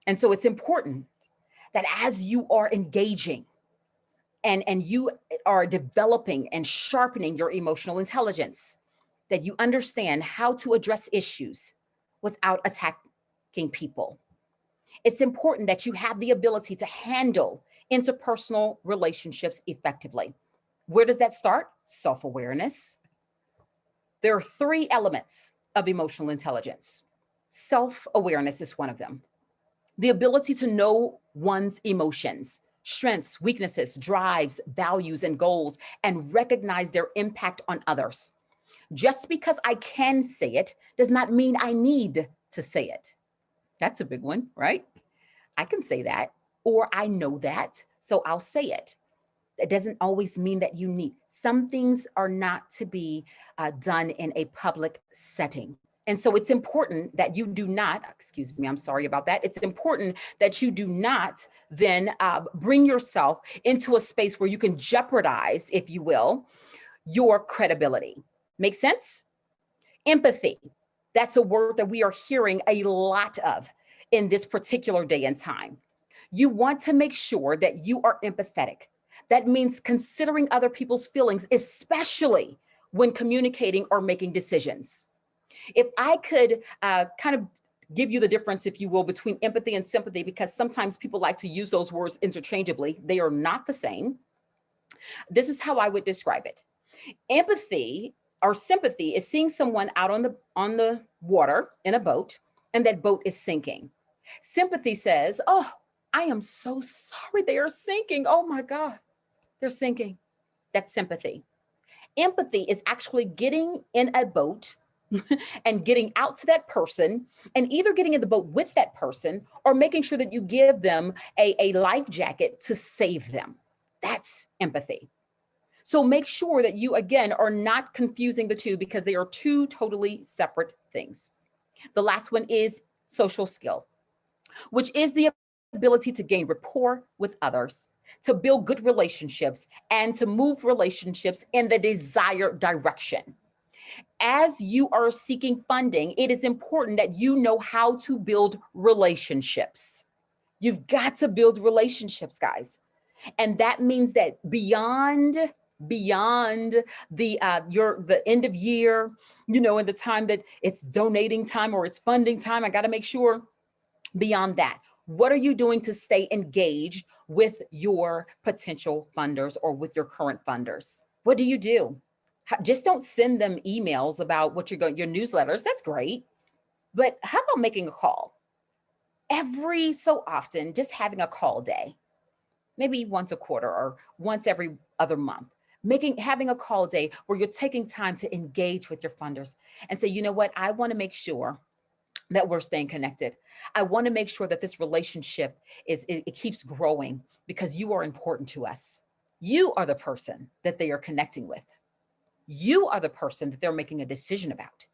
And so it's important that as you are engaging and you are developing and sharpening your emotional intelligence, that you understand how to address issues without attacking people. It's important that you have the ability to handle interpersonal relationships effectively. Where does that start? Self-awareness. There are 3 elements of emotional intelligence. Self-awareness is one of them. The ability to know one's emotions, strengths, weaknesses, drives, values, and goals, and recognize their impact on others. Just because I can say it does not mean I need to say it. That's a big one, right? I can say that, or I know that, so I'll say it. It doesn't always mean that you need. Some things are not to be done in a public setting. And so it's important that you do not, excuse me, I'm sorry about that. It's important that you do not then bring yourself into a space where you can jeopardize, if you will, your credibility. Make sense? Empathy. That's a word that we are hearing a lot of in this particular day and time. You want to make sure that you are empathetic. That means considering other people's feelings, especially when communicating or making decisions. If I could kind of give you the difference, if you will, between empathy and sympathy, because sometimes people like to use those words interchangeably. They are not the same. This is how I would describe it. Empathy or sympathy is seeing someone out on the water in a boat, and that boat is sinking. Sympathy says, oh, I am so sorry they are sinking. Oh my God, they're sinking. That's sympathy. Empathy is actually getting in a boat and getting out to that person, and either getting in the boat with that person or making sure that you give them a life jacket to save them. That's empathy. So make sure that you, again, are not confusing the two, because they are 2 totally separate things. The last one is social skill, which is the ability to gain rapport with others, to build good relationships, and to move relationships in the desired direction. As you are seeking funding, it is important that you know how to build relationships. You've got to build relationships, guys. And that means that beyond the end of year, and the time that it's donating time or it's funding time, I got to make sure beyond that, what are you doing to stay engaged with your potential funders or with your current funders? What do you do? Just don't send them emails about what you're going, your newsletters. That's great. But how about making a call? Every so often, just having a call day, maybe once a quarter or once every other month, having a call day where you're taking time to engage with your funders and say, you know what, I want to make sure that we're staying connected. I want to make sure that this relationship it keeps growing, because you are important to us. You are the person that they are connecting with. You are the person that they're making a decision about.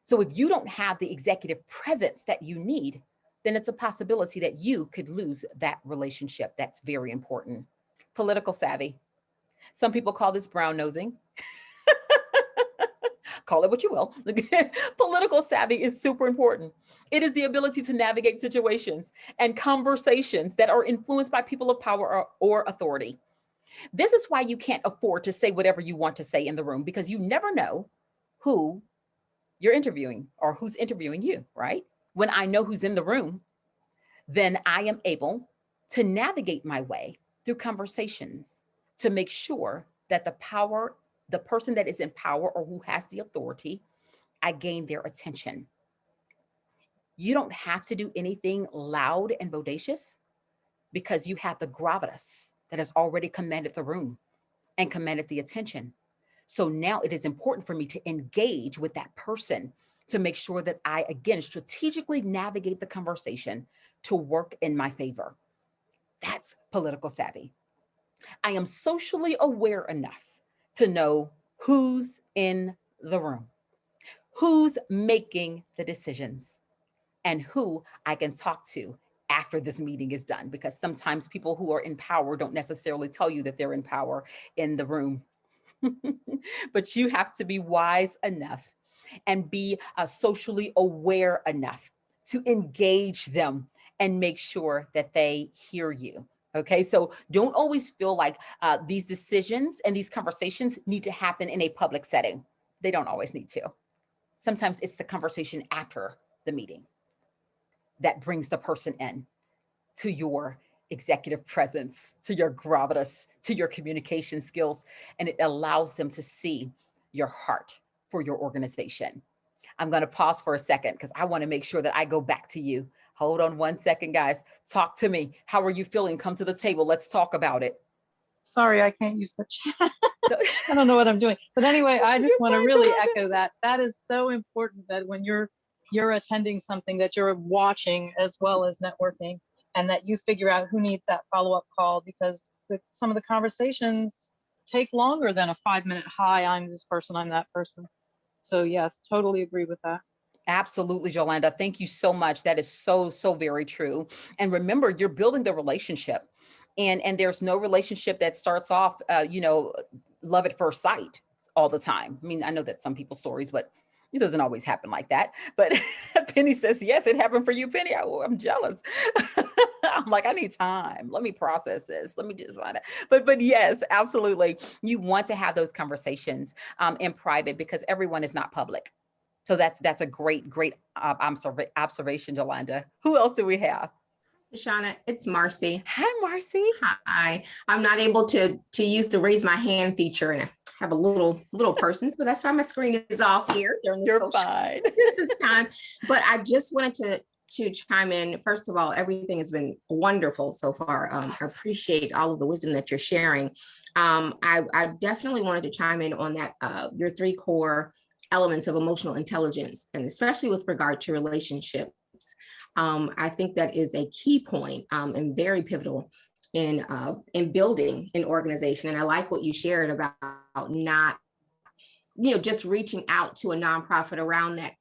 So if you don't have the executive presence that you need, then it's a possibility that you could lose that relationship. That's very important. Political savvy. Some people call this brown nosing. Call it what you will. Political savvy is super important. It is the ability to navigate situations and conversations that are influenced by people of power or authority. This is why you can't afford to say whatever you want to say in the room, because you never know who you're interviewing or who's interviewing you, right? When I know who's in the room, then I am able to navigate my way through conversations to make sure that the person that is in power or who has the authority, I gain their attention. You don't have to do anything loud and bodacious because you have the gravitas that has already commanded the room and commanded the attention. So now it is important for me to engage with that person to make sure that I, again, strategically navigate the conversation to work in my favor. That's political savvy. I am socially aware enough to know who's in the room, who's making the decisions, and who I can talk to after this meeting is done. Because sometimes people who are in power don't necessarily tell you that they're in power in the room. But you have to be wise enough and be socially aware enough to engage them and make sure that they hear you. Okay, so don't always feel like these decisions and these conversations need to happen in a public setting. They don't always need to. Sometimes it's the conversation after the meeting that brings the person in to your executive presence, to your gravitas, to your communication skills, and it allows them to see your heart for your organization. I'm going to pause for a second because I want to make sure that I go back to you. Hold on one second, guys. Talk to me. How are you feeling? Come to the table. Let's talk about it. Sorry, I can't use the chat. I don't know what I'm doing. But anyway, I just want to really echo that. That is so important that when you're attending something that you're watching as well as networking, and that you figure out who needs that follow-up call, because some of the conversations take longer than a 5-minute, hi, I'm this person, I'm that person. So yes, totally agree with that. Absolutely, Jolanda. Thank you so much. That is so, so very true. And remember, you're building the relationship. And there's no relationship that starts off, love at first sight all the time. I mean, I know that some people's stories, but it doesn't always happen like that. But Penny says, yes, it happened for you, Penny. I'm jealous. I'm like, I need time. Let me process this. Let me just find it. But yes, absolutely. You want to have those conversations in private because everyone is not public. So that's a great observation, Jolanda. Who else do we have? Shauna, it's Marcy. Hi, Marcy. Hi. I'm not able to use the raise my hand feature, and I have a little person, so that's why my screen is off here during this social distance time. But I just wanted to chime in. First of all, everything has been wonderful so far. I appreciate all of the wisdom that you're sharing. I definitely wanted to chime in on that, your 3 core elements of emotional intelligence, and especially with regard to relationships. I think that is a key point and very pivotal in building an organization. And I like what you shared about not, just reaching out to a nonprofit around that,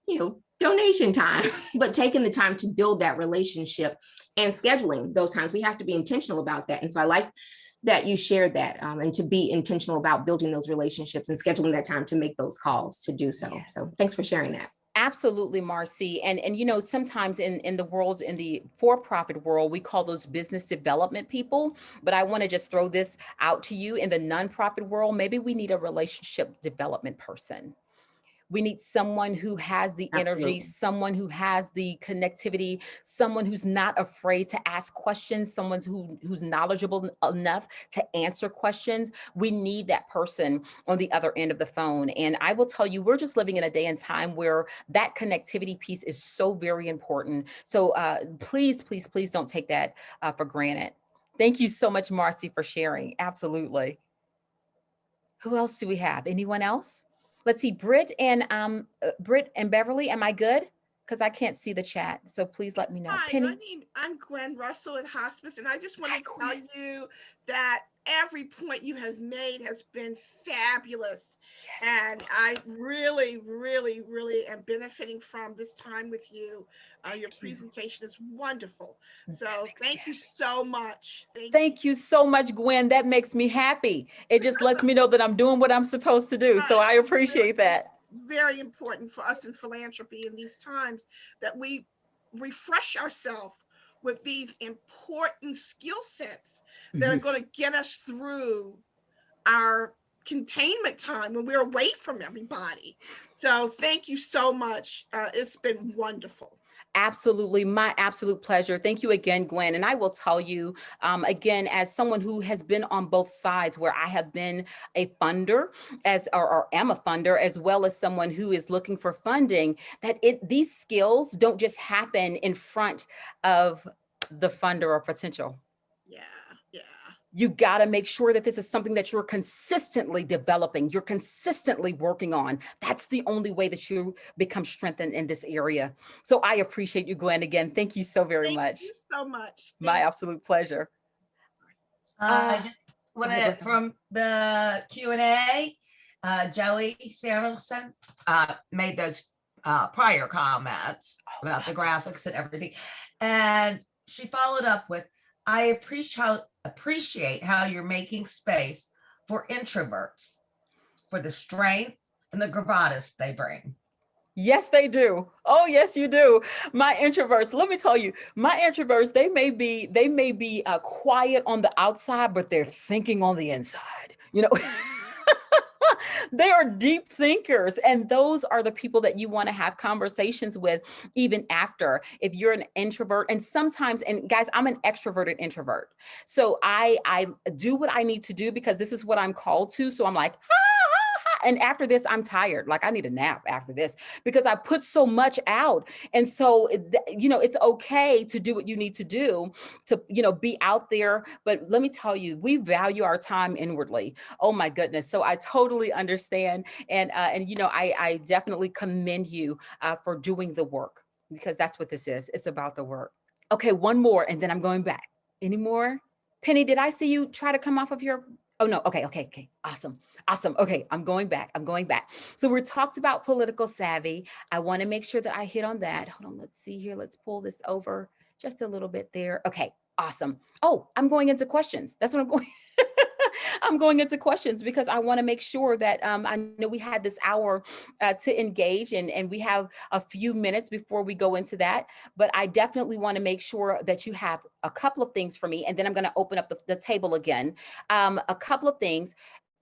donation time, but taking the time to build that relationship and scheduling those times. We have to be intentional about that. And so I like that you shared that and to be intentional about building those relationships and scheduling that time to make those calls to do so. Yes. So thanks for sharing that. Absolutely, Marcy. And sometimes in the world, in the for-profit world, we call those business development people. But I want to just throw this out to you. In the nonprofit world, maybe we need a relationship development person. We need someone who has the energy, someone who has the connectivity, someone who's not afraid to ask questions, someone who's knowledgeable enough to answer questions. We need that person on the other end of the phone. And I will tell you, we're just living in a day and time where that connectivity piece is so very important. So please, please, please don't take that for granted. Thank you so much, Marcy, for sharing. Absolutely. Who else do we have? Anyone else? Let's see, Britt and Beverly, am I good? Because I can't see the chat. So please let me know. Hi, Penny. I'm Gwen Russell at Hospice, and I just want Hi, to tell Gwen. you that every point you have made has been fabulous. Yes. And I really, really, really am benefiting from this time with you. Your presentation is wonderful. So thank you so much. Thank you so much, Gwen. That makes me happy. It just lets me know that I'm doing what I'm supposed to do. So I appreciate that. Very important for us in philanthropy in these times that we refresh ourselves with these important skill sets that are going to get us through our containment time when we're away from everybody. So thank you so much. It's been wonderful. Absolutely. My absolute pleasure. Thank you again, Gwen. And I will tell you, again, as someone who has been on both sides, where I have been a funder or am a funder, as well as someone who is looking for funding, that these skills don't just happen in front of the funder or potential. Yeah. You got to make sure that this is something that you're consistently developing, you're consistently working on. That's the only way that you become strengthened in this area. So I appreciate you, Gwen. Again, thank you so very much. Thank you so much. My absolute pleasure. I just want to, from the Q&A, Joey Samuelson made those prior comments about the graphics and everything. And she followed up with, I appreciate how you're making space for introverts, for the strength and the gravitas they bring. Yes, they do. Oh, yes, you do. My introverts, let me tell you, my introverts, they may be quiet on the outside, but they're thinking on the inside, you know. They are deep thinkers, and those are the people that you want to have conversations with even after. If you're an introvert, and sometimes, and guys, I'm an extroverted introvert. So I do what I need to do because this is what I'm called to. So I'm like, and after this, I'm tired. Like I need a nap after this because I put so much out. And so, you know, it's okay to do what you need to do to, you know, be out there. But let me tell you, we value our time inwardly. Oh my goodness. So I totally understand. And you know, I definitely commend you for doing the work, because that's what this is. It's about the work. Okay, one more, and then I'm going back. Any more? Penny, did I see you try to come off of your? Oh no. Okay. Awesome. Okay, I'm going back. So we talked about political savvy. I want to make sure that I hit on that. Hold on. Let's see here. Let's pull this over just a little bit there. Okay, awesome. Oh, I'm going into questions. That's what I'm going. I'm going into questions because I want to make sure that I know we had this hour to engage, and we have a few minutes before we go into that. But I definitely want to make sure that you have a couple of things for me, and then I'm going to open up the table again. A couple of things.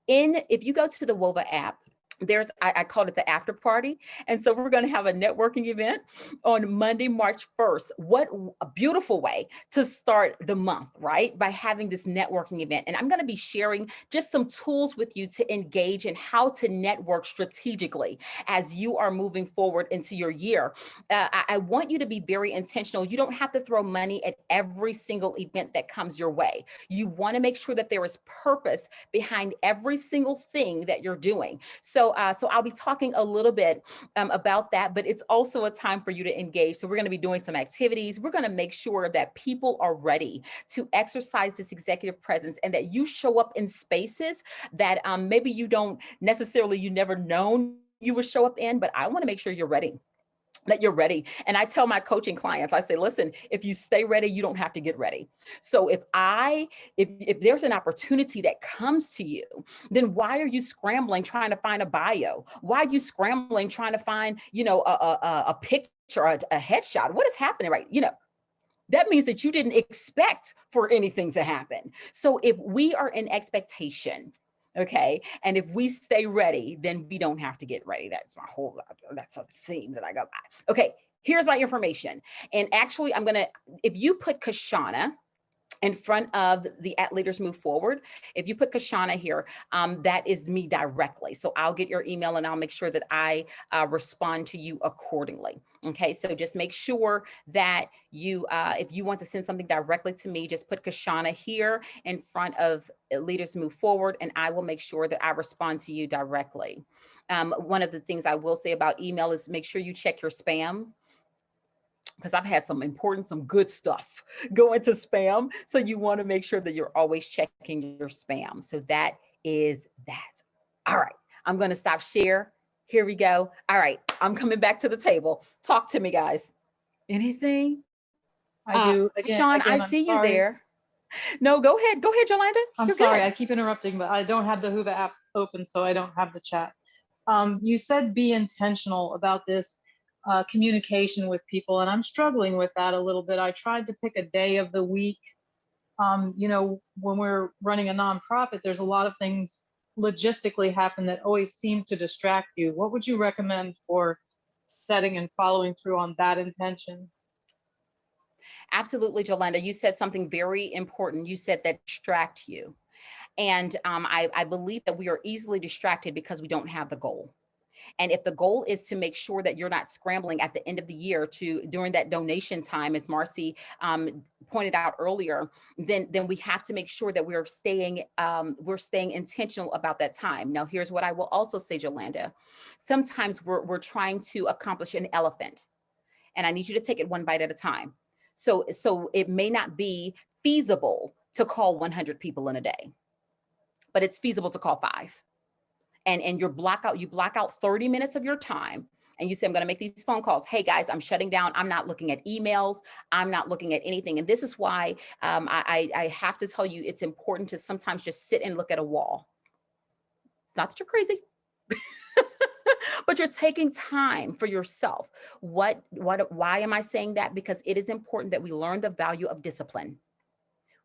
If you go to the WOVA app, there's, I called it the after party. And so we're going to have a networking event on Monday, March 1st. What a beautiful way to start the month, right? By having this networking event. And I'm going to be sharing just some tools with you to engage and how to network strategically as you are moving forward into your year. I want you to be very intentional. You don't have to throw money at every single event that comes your way. You want to make sure that there is purpose behind every single thing that you're doing. So I'll be talking a little bit about that, but it's also a time for you to engage. So we're going to be doing some activities. We're going to make sure that people are ready to exercise this executive presence, and that you show up in spaces that maybe you never known you would show up in, but I want to make sure you're ready. That you're ready. And I tell my coaching clients, I say, listen, if you stay ready, you don't have to get ready. So if there's an opportunity that comes to you, then why are you scrambling trying to find a bio? Why are you scrambling trying to find, you know, a picture, a headshot? What is happening, right? You know, that means that you didn't expect for anything to happen. So if we are in expectation, okay, and if we stay ready, then we don't have to get ready. That's a theme that I got. Okay, here's my information. And actually, if you put Kashana in front of the At Leaders Move Forward, if you put Kashana here, that is me directly. So I'll get your email and I'll make sure that I respond to you accordingly. Okay, so just make sure that you, if you want to send something directly to me, just put Kashana here in front of Leaders Move Forward, and I will make sure that I respond to you directly. One of the things I will say about email is make sure you check your spam. because I've had some important, some good stuff go into spam. So you want to make sure that you're always checking your spam. So that is that. All right, I'm going to stop share. Here we go. All right, I'm coming back to the table. Talk to me, guys. Anything? I do. Again, Sean, I I'm see you sorry. there. No, go ahead. Go ahead, Yolanda. I'm You're sorry, good. I keep interrupting, but I don't have the Whova app open, so I don't have the chat. You said be intentional about this communication with people, and I'm struggling with that a little bit. I tried to pick a day of the week. You know, when we're running a nonprofit, there's a lot of things logistically happen that always seem to distract you. What would you recommend for setting and following through on that intention? Absolutely, Jolanda. You said something very important. You said that distract you. And I believe that we are easily distracted because we don't have the goal. And if the goal is to make sure that you're not scrambling at the end of the year to during that donation time, as Marcy pointed out earlier, then we have to make sure that we're staying intentional about that time. Now, here's what I will also say, Jolanda. Sometimes we're trying to accomplish an elephant, and I need you to take it one bite at a time. So it may not be feasible to call 100 people in a day, but it's feasible to call 5. And you block out 30 minutes of your time, and you say, I'm going to make these phone calls. Hey guys, I'm shutting down. I'm not looking at emails. I'm not looking at anything. And this is why I have to tell you, it's important to sometimes just sit and look at a wall. It's not that you're crazy, but you're taking time for yourself. Why am I saying that? Because it is important that we learn the value of discipline.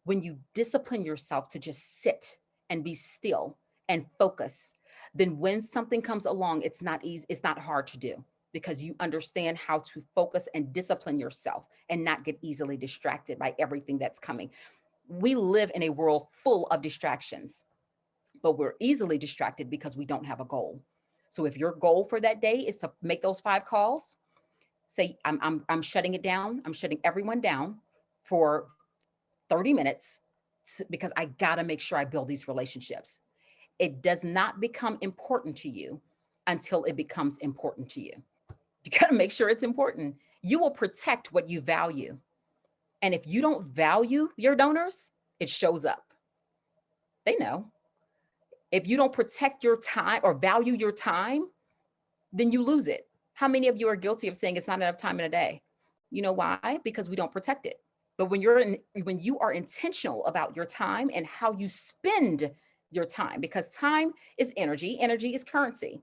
When you discipline yourself to just sit and be still and focus, then when something comes along, it's not easy, it's not hard to do, because you understand how to focus and discipline yourself and not get easily distracted by everything that's coming. We live in a world full of distractions, but we're easily distracted because we don't have a goal. So if your goal for that day is to make those 5 calls, say, I'm shutting it down. I'm shutting everyone down for 30 minutes because I got to make sure I build these relationships. It does not become important to you until it becomes important to you. You got to make sure it's important. You will protect what you value. And if you don't value your donors, it shows up. They know. If you don't protect your time or value your time, then you lose it. How many of you are guilty of saying it's not enough time in a day? You know why? Because we don't protect it. But when you are intentional about your time and how you spend your time, because time is energy is currency.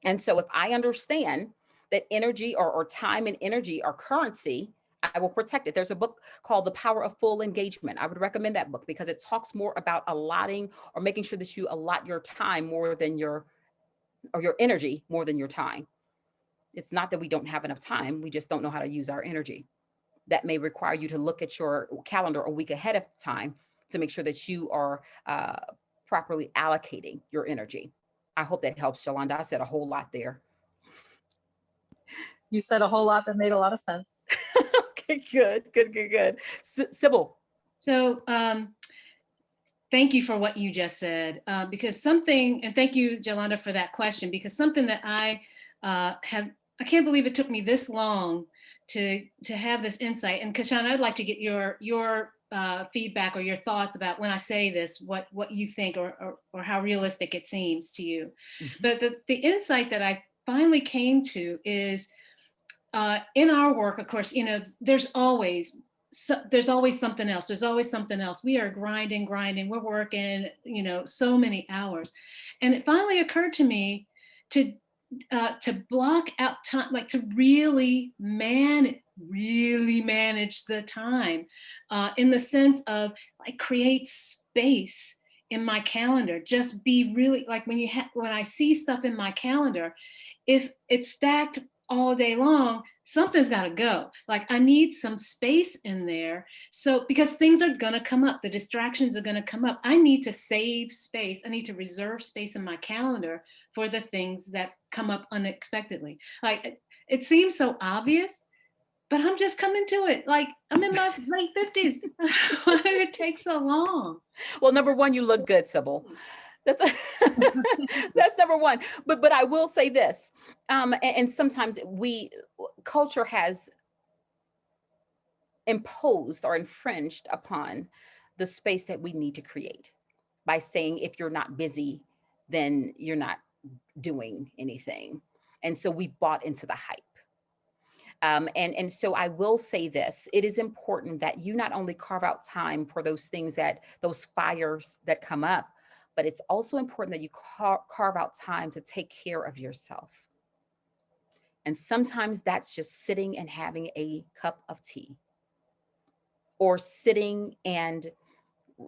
And so if I understand that energy or time and energy are currency, I will protect it. There's a book called The Power of Full Engagement. I would recommend that book because it talks more about allotting or making sure that you allot your time more than your energy more than your time. It's not that we don't have enough time. We just don't know how to use our energy. That may require you to look at your calendar a week ahead of time to make sure that you are properly allocating your energy. I hope that helps, Jolanda. I said a whole lot there. You said a whole lot that made a lot of sense. Okay, good. Sybil. So thank you for what you just said, because something, and thank you, Jolanda, for that question, because something that I can't believe it took me this long to have this insight. And Kashana, I'd like to get your feedback or your thoughts about when I say this, what you think or how realistic it seems to you. Mm-hmm. But the insight that I finally came to is in our work, of course, you know, there's always something else. There's always something else. We are grinding. We're working, you know, so many hours. And it finally occurred to me to block out time, like to really manage the time in the sense of like create space in my calendar. Just be really like when I see stuff in my calendar, if it's stacked all day long, something's got to go. Like I need some space in there. So because things are going to come up, the distractions are going to come up. I need to save space. I need to reserve space in my calendar for the things that come up unexpectedly. Like it seems so obvious, but I'm just coming to it. Like I'm in my late 50s. Why did it take so long? Well, number one, you look good, Sybil. That's that's number one. But I will say this, and sometimes culture has imposed or infringed upon the space that we need to create by saying if you're not busy, then you're not doing anything. And so we've bought into the hype. And so I will say this, it is important that you not only carve out time for those things those fires that come up, but it's also important that you carve out time to take care of yourself. And sometimes that's just sitting and having a cup of tea, or sitting and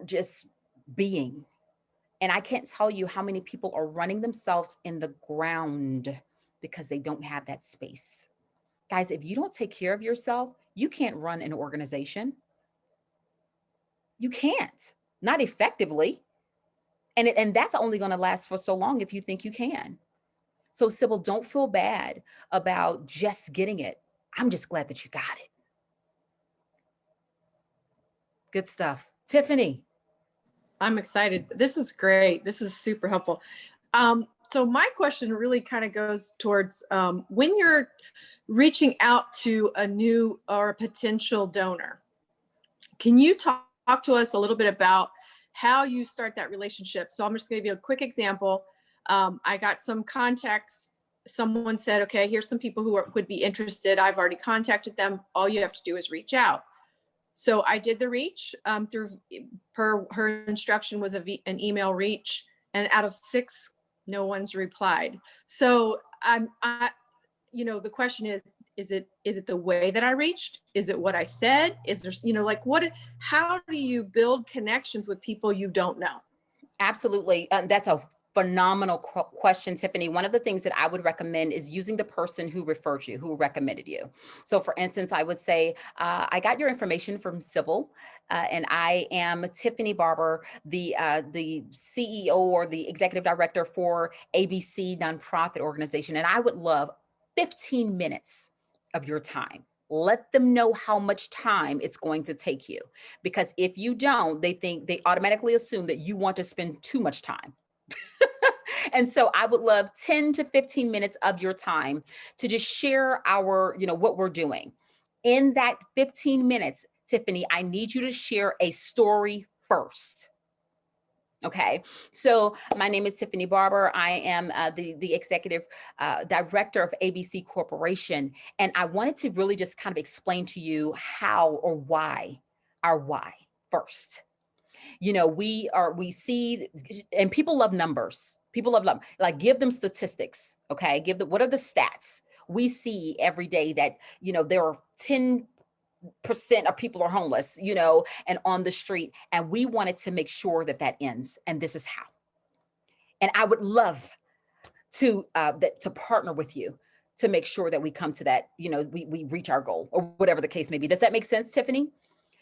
just being. And I can't tell you how many people are running themselves in the ground because they don't have that space. Guys, if you don't take care of yourself, you can't run an organization. You can't, not effectively. And that's only going to last for so long if you think you can. So Sybil, don't feel bad about just getting it. I'm just glad that you got it. Good stuff. Tiffany. I'm excited. This is great. This is super helpful. So my question really kind of goes towards when you're reaching out to a new or a potential donor, can you talk to us a little bit about how you start that relationship? So I'm just going to give you a quick example. I got some contacts. Someone said, okay, here's some people who would be interested. I've already contacted them. All you have to do is reach out. So I did the reach through her instruction was an email reach, and out of 6, no one's replied. So the question is it the way that I reached? Is it what I said? Is there, how do you build connections with people you don't know? Absolutely. That's a phenomenal question, Tiffany. One of the things that I would recommend is using the person who referred you, who recommended you. So for instance, I would say, I got your information from Sybil, and I am Tiffany Barber, the CEO or the executive director for ABC nonprofit organization. And I would love 15 minutes of your time. Let them know how much time it's going to take you. Because if you don't, they automatically assume that you want to spend too much time. And so I would love 10 to 15 minutes of your time to just share what we're doing. In that 15 minutes, Tiffany, I need you to share a story first. Okay, so my name is Tiffany Barber. I am the executive director of ABC Corporation. And I wanted to really just kind of explain to you how or why, our why first. We see, and people love numbers. People love, like, give them statistics. Okay. What are the stats? We see every day that, there are 10% of people are homeless, and on the street. And we wanted to make sure that ends. And this is how. And I would love to partner with you to make sure that we come to that, we reach our goal, or whatever the case may be. Does that make sense, Tiffany?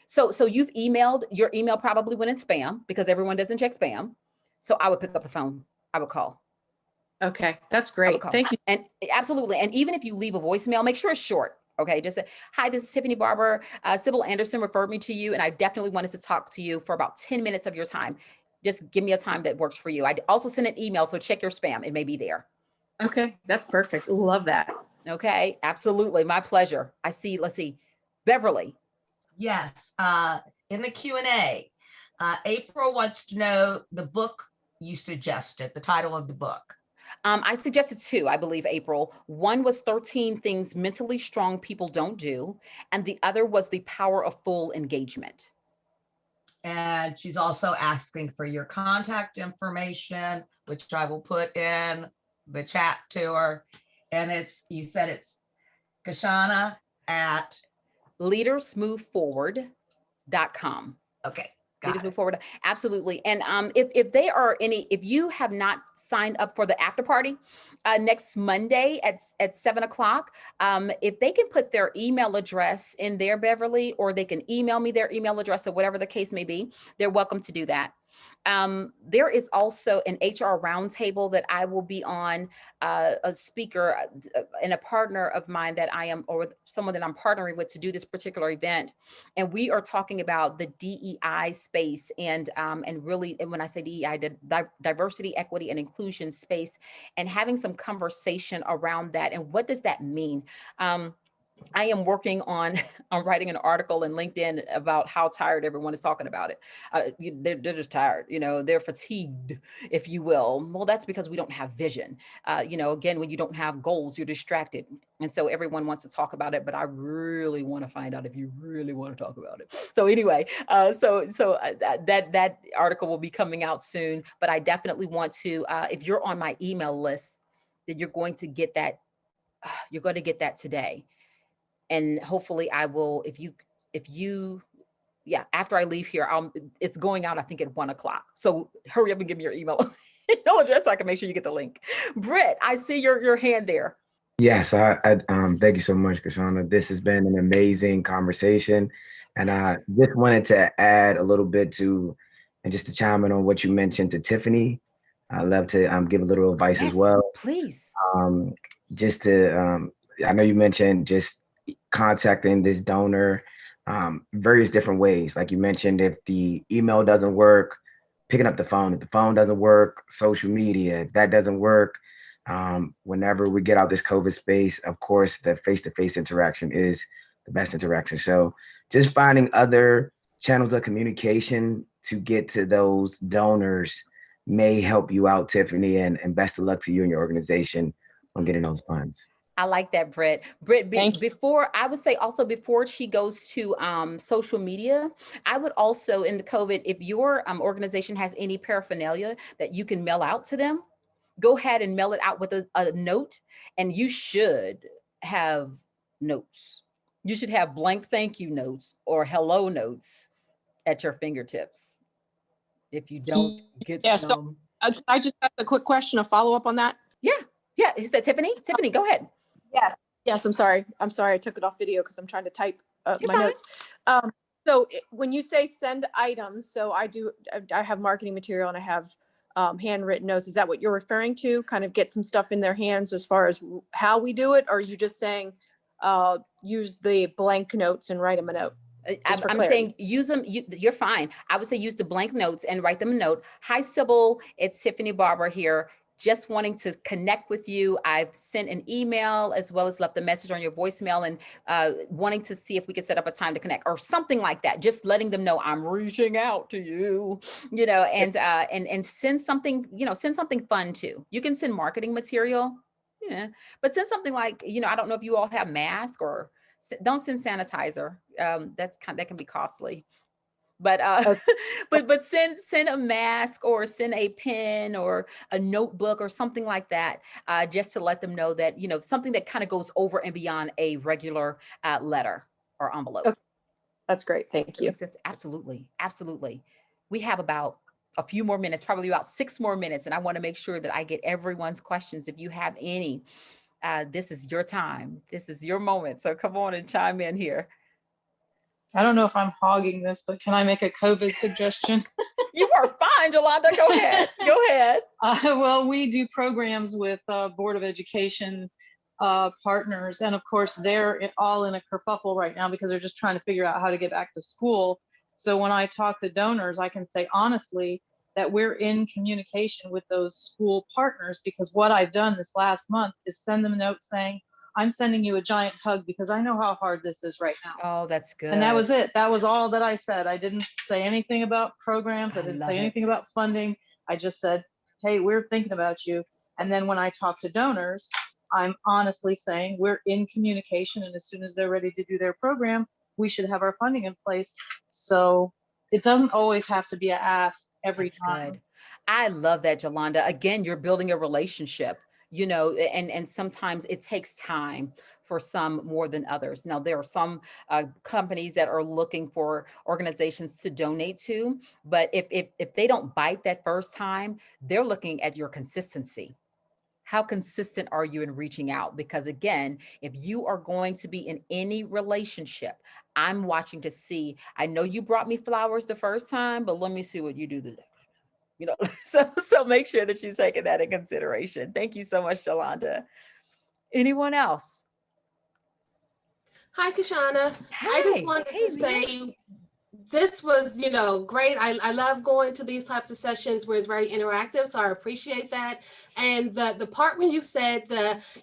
So you've emailed, your email probably went in spam because everyone doesn't check spam. So I would pick up the phone. I would call. Okay, that's great. Thank you. And absolutely. And even if you leave a voicemail, make sure it's short. Okay, just say, hi, this is Tiffany Barber. Sybil Anderson referred me to you, and I definitely wanted to talk to you for about 10 minutes of your time. Just give me a time that works for you. I also send an email, so check your spam. It may be there. Okay, that's perfect. Love that. Okay, absolutely. My pleasure. Let's see, Beverly. Yes, in the Q&A, April wants to know the book you suggested, the title of the book. I suggested 2, I believe, April. One was 13 Things Mentally Strong People Don't Do, and the other was The Power of Full Engagement. And she's also asking for your contact information, which I will put in the chat to her. And you said it's Kashana at leadersmoveforward.com. Okay. Leaders Move Forward. Absolutely. And if you have not signed up for the after party next Monday at 7:00, if they can put their email address in there, Beverly, or they can email me their email address or whatever the case may be, they're welcome to do that. There is also an HR roundtable that I will be on, a speaker and a partner of mine that I am, or someone that I'm partnering with to do this particular event. And we are talking about the DEI space and really, and when I say DEI, diversity, equity, and inclusion space, and having some conversation around that. And what does that mean? I am working on writing an article in LinkedIn about how tired everyone is talking about it. They're just tired, they're fatigued, if you will. Well, that's because we don't have vision. Again, when you don't have goals, you're distracted. And so everyone wants to talk about it, but I really want to find out if you really want to talk about it. So anyway, that article will be coming out soon, but I definitely want to, if you're on my email list, then you're going to get that today. And hopefully I will, after I leave here, it's going out, I think at 1 o'clock. So hurry up and give me your email address so I can make sure you get the link. Britt, I see your hand there. Yes, I thank you so much, Kashana. This has been an amazing conversation. And I just wanted to add a little bit to, and just to chime in on what you mentioned to Tiffany. I'd love to give a little advice as well. Please. Just to, I know you mentioned just contacting this donor various different ways. Like you mentioned, if the email doesn't work, picking up the phone. If the phone doesn't work, social media. If that doesn't work, whenever we get out this COVID space, of course, the face-to-face interaction is the best interaction. So just finding other channels of communication to get to those donors may help you out, Tiffany, and best of luck to you and your organization on getting those funds. I like that, Britt. Before, I would say also before she goes to social media, I would also, in the COVID, if your organization has any paraphernalia that you can mail out to them, go ahead and mail it out with a note. And you should have notes. You should have blank thank you notes or hello notes at your fingertips. If you don't get some. So I just have a quick question, a follow up on that. Yeah. Is that Tiffany? Tiffany, go ahead. Yes. I'm sorry. I took it off video because I'm trying to type my notes. So when you say send items, so I have marketing material and I have handwritten notes. Is that what you're referring to? Kind of get some stuff in their hands as far as how we do it? Or are you just saying use the blank notes and write them a note? I'm saying use them. You're fine. I would say use the blank notes and write them a note. Hi, Sybil. It's Tiffany Barber here. Just wanting to connect with you. I've sent an email as well as left a message on your voicemail and wanting to see if we could set up a time to connect or something like that. Just letting them know I'm reaching out to you, and send something, send something fun too. You can send marketing material, but send something like, I don't know if you all have masks or don't send sanitizer. That can be costly. But but send a mask or send a pen or a notebook or something like that, just to let them know that, something that kind of goes over and beyond a regular letter or envelope. Okay. That's great. Thank you. Absolutely. Absolutely. We have about a few more minutes, probably about 6 more minutes. And I want to make sure that I get everyone's questions. If you have any, this is your time. This is your moment. So come on and chime in here. I don't know if I'm hogging this, but can I make a COVID suggestion? You are fine, Jolanda. Go ahead. Go ahead. Well, we do programs with Board of Education partners. And of course, they're all in a kerfuffle right now because they're just trying to figure out how to get back to school. So when I talk to donors, I can say honestly that we're in communication with those school partners, because what I've done this last month is send them a note saying, I'm sending you a giant hug because I know how hard this is right now. Oh, that's good. And that was it. That was all that I said. I didn't say anything about programs. I didn't say anything about funding. I just said, hey, we're thinking about you. And then when I talk to donors, I'm honestly saying we're in communication. And as soon as they're ready to do their program, we should have our funding in place. So it doesn't always have to be an ask every time. Good. I love that, Jolanda. Again, you're building a relationship. And sometimes it takes time for some more than others. Now, there are some companies that are looking for organizations to donate to, but if they don't bite that first time, they're looking at your consistency. How consistent are you in reaching out? Because again, if you are going to be in any relationship, I'm watching to see, I know you brought me flowers the first time, but let me see what you do today. So make sure that you're taking that in consideration. Thank you so much, Jolanda. Anyone else? Hi, Kashana. I just wanted to say this was, great. I love going to these types of sessions where it's very interactive, so I appreciate that. And the part when you said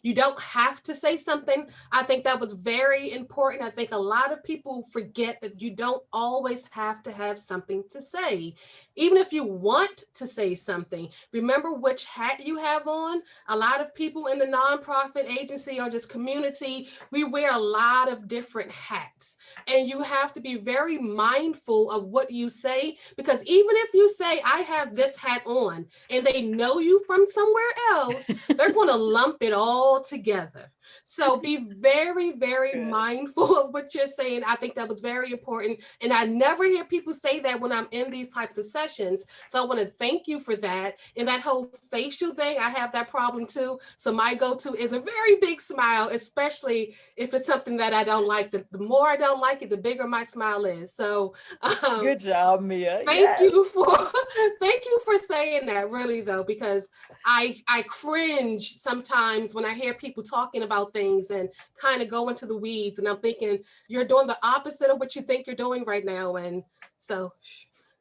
you don't have to say something, I think that was very important. I think a lot of people forget that you don't always have to have something to say. Even if you want to say something, remember which hat you have on. A lot of people in the nonprofit agency or just community, we wear a lot of different hats. And you have to be very mindful of what you say, because even if you say, I have this hat on, and they know you from somewhere else, they're going to lump it all together. So be very, very mindful of what you're saying. I think that was very important. And I never hear people say that when I'm in these types of sessions. So I want to thank you for that. And that whole facial thing, I have that problem too. So my go-to is a very big smile, especially if it's something that I don't like. The more I don't like it, the bigger my smile is. So good job, Mia. Thank you for saying that, really, though, because I cringe sometimes when I hear people talking about things and kind of go into the weeds, and I'm thinking you're doing the opposite of what you think you're doing right now. And so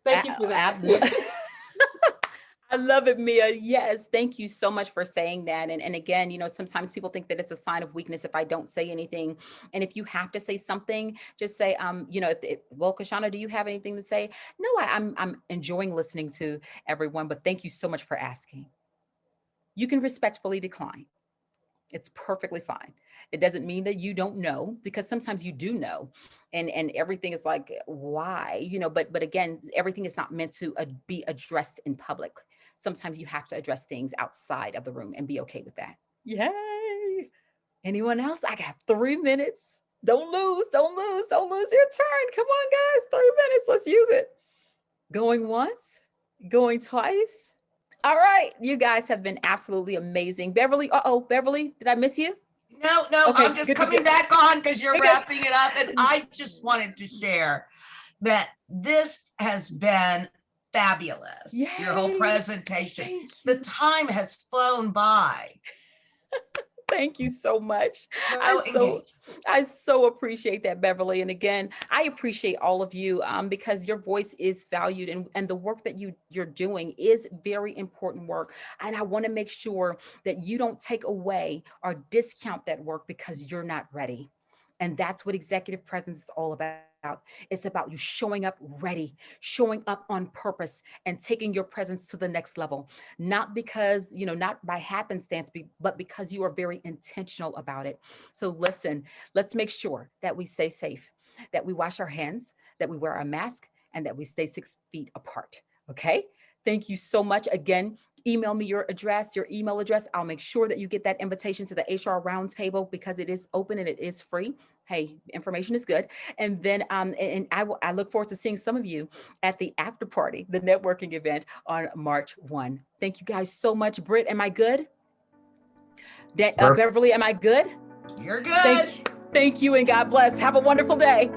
thank you for that. I love it, Mia. Yes, thank you so much for saying that. And again, sometimes people think that it's a sign of weakness if I don't say anything. And if you have to say something, just say, well, Kashana, do you have anything to say? No, I'm enjoying listening to everyone, but thank you so much for asking. You can respectfully decline. It's perfectly fine. It doesn't mean that you don't know, because sometimes you do know, and everything is like, why, but again, everything is not meant to be addressed in public. Sometimes you have to address things outside of the room and be okay with that. Yay. Anyone else? I got 3 minutes. Don't lose your turn. Come on, guys, 3 minutes. Let's use it. Going once, going twice. All right, you guys have been absolutely amazing. Beverly, Beverly, did I miss you? No, okay, I'm just coming back on because you're wrapping it up. And I just wanted to share that this has been fabulous. Yay. Your whole presentation. The time has flown by. Thank you so much. I so appreciate that, Beverly. And again, I appreciate all of you because your voice is valued, and the work that you're doing is very important work. And I want to make sure that you don't take away or discount that work because you're not ready. And that's what executive presence is all about. It's about you showing up ready, showing up on purpose, and taking your presence to the next level. Not because, not by happenstance, but because you are very intentional about it. So listen, let's make sure that we stay safe, that we wash our hands, that we wear our mask, and that we stay 6 feet apart. Okay? Thank you so much. Again, email me your email address. I'll make sure that you get that invitation to the HR roundtable because it is open and it is free. Hey, information is good. And then I look forward to seeing some of you at the after party, the networking event on March 1. Thank you guys so much. Britt, am I good? Beverly, am I good? You're good. Thank you, and God bless. Have a wonderful day.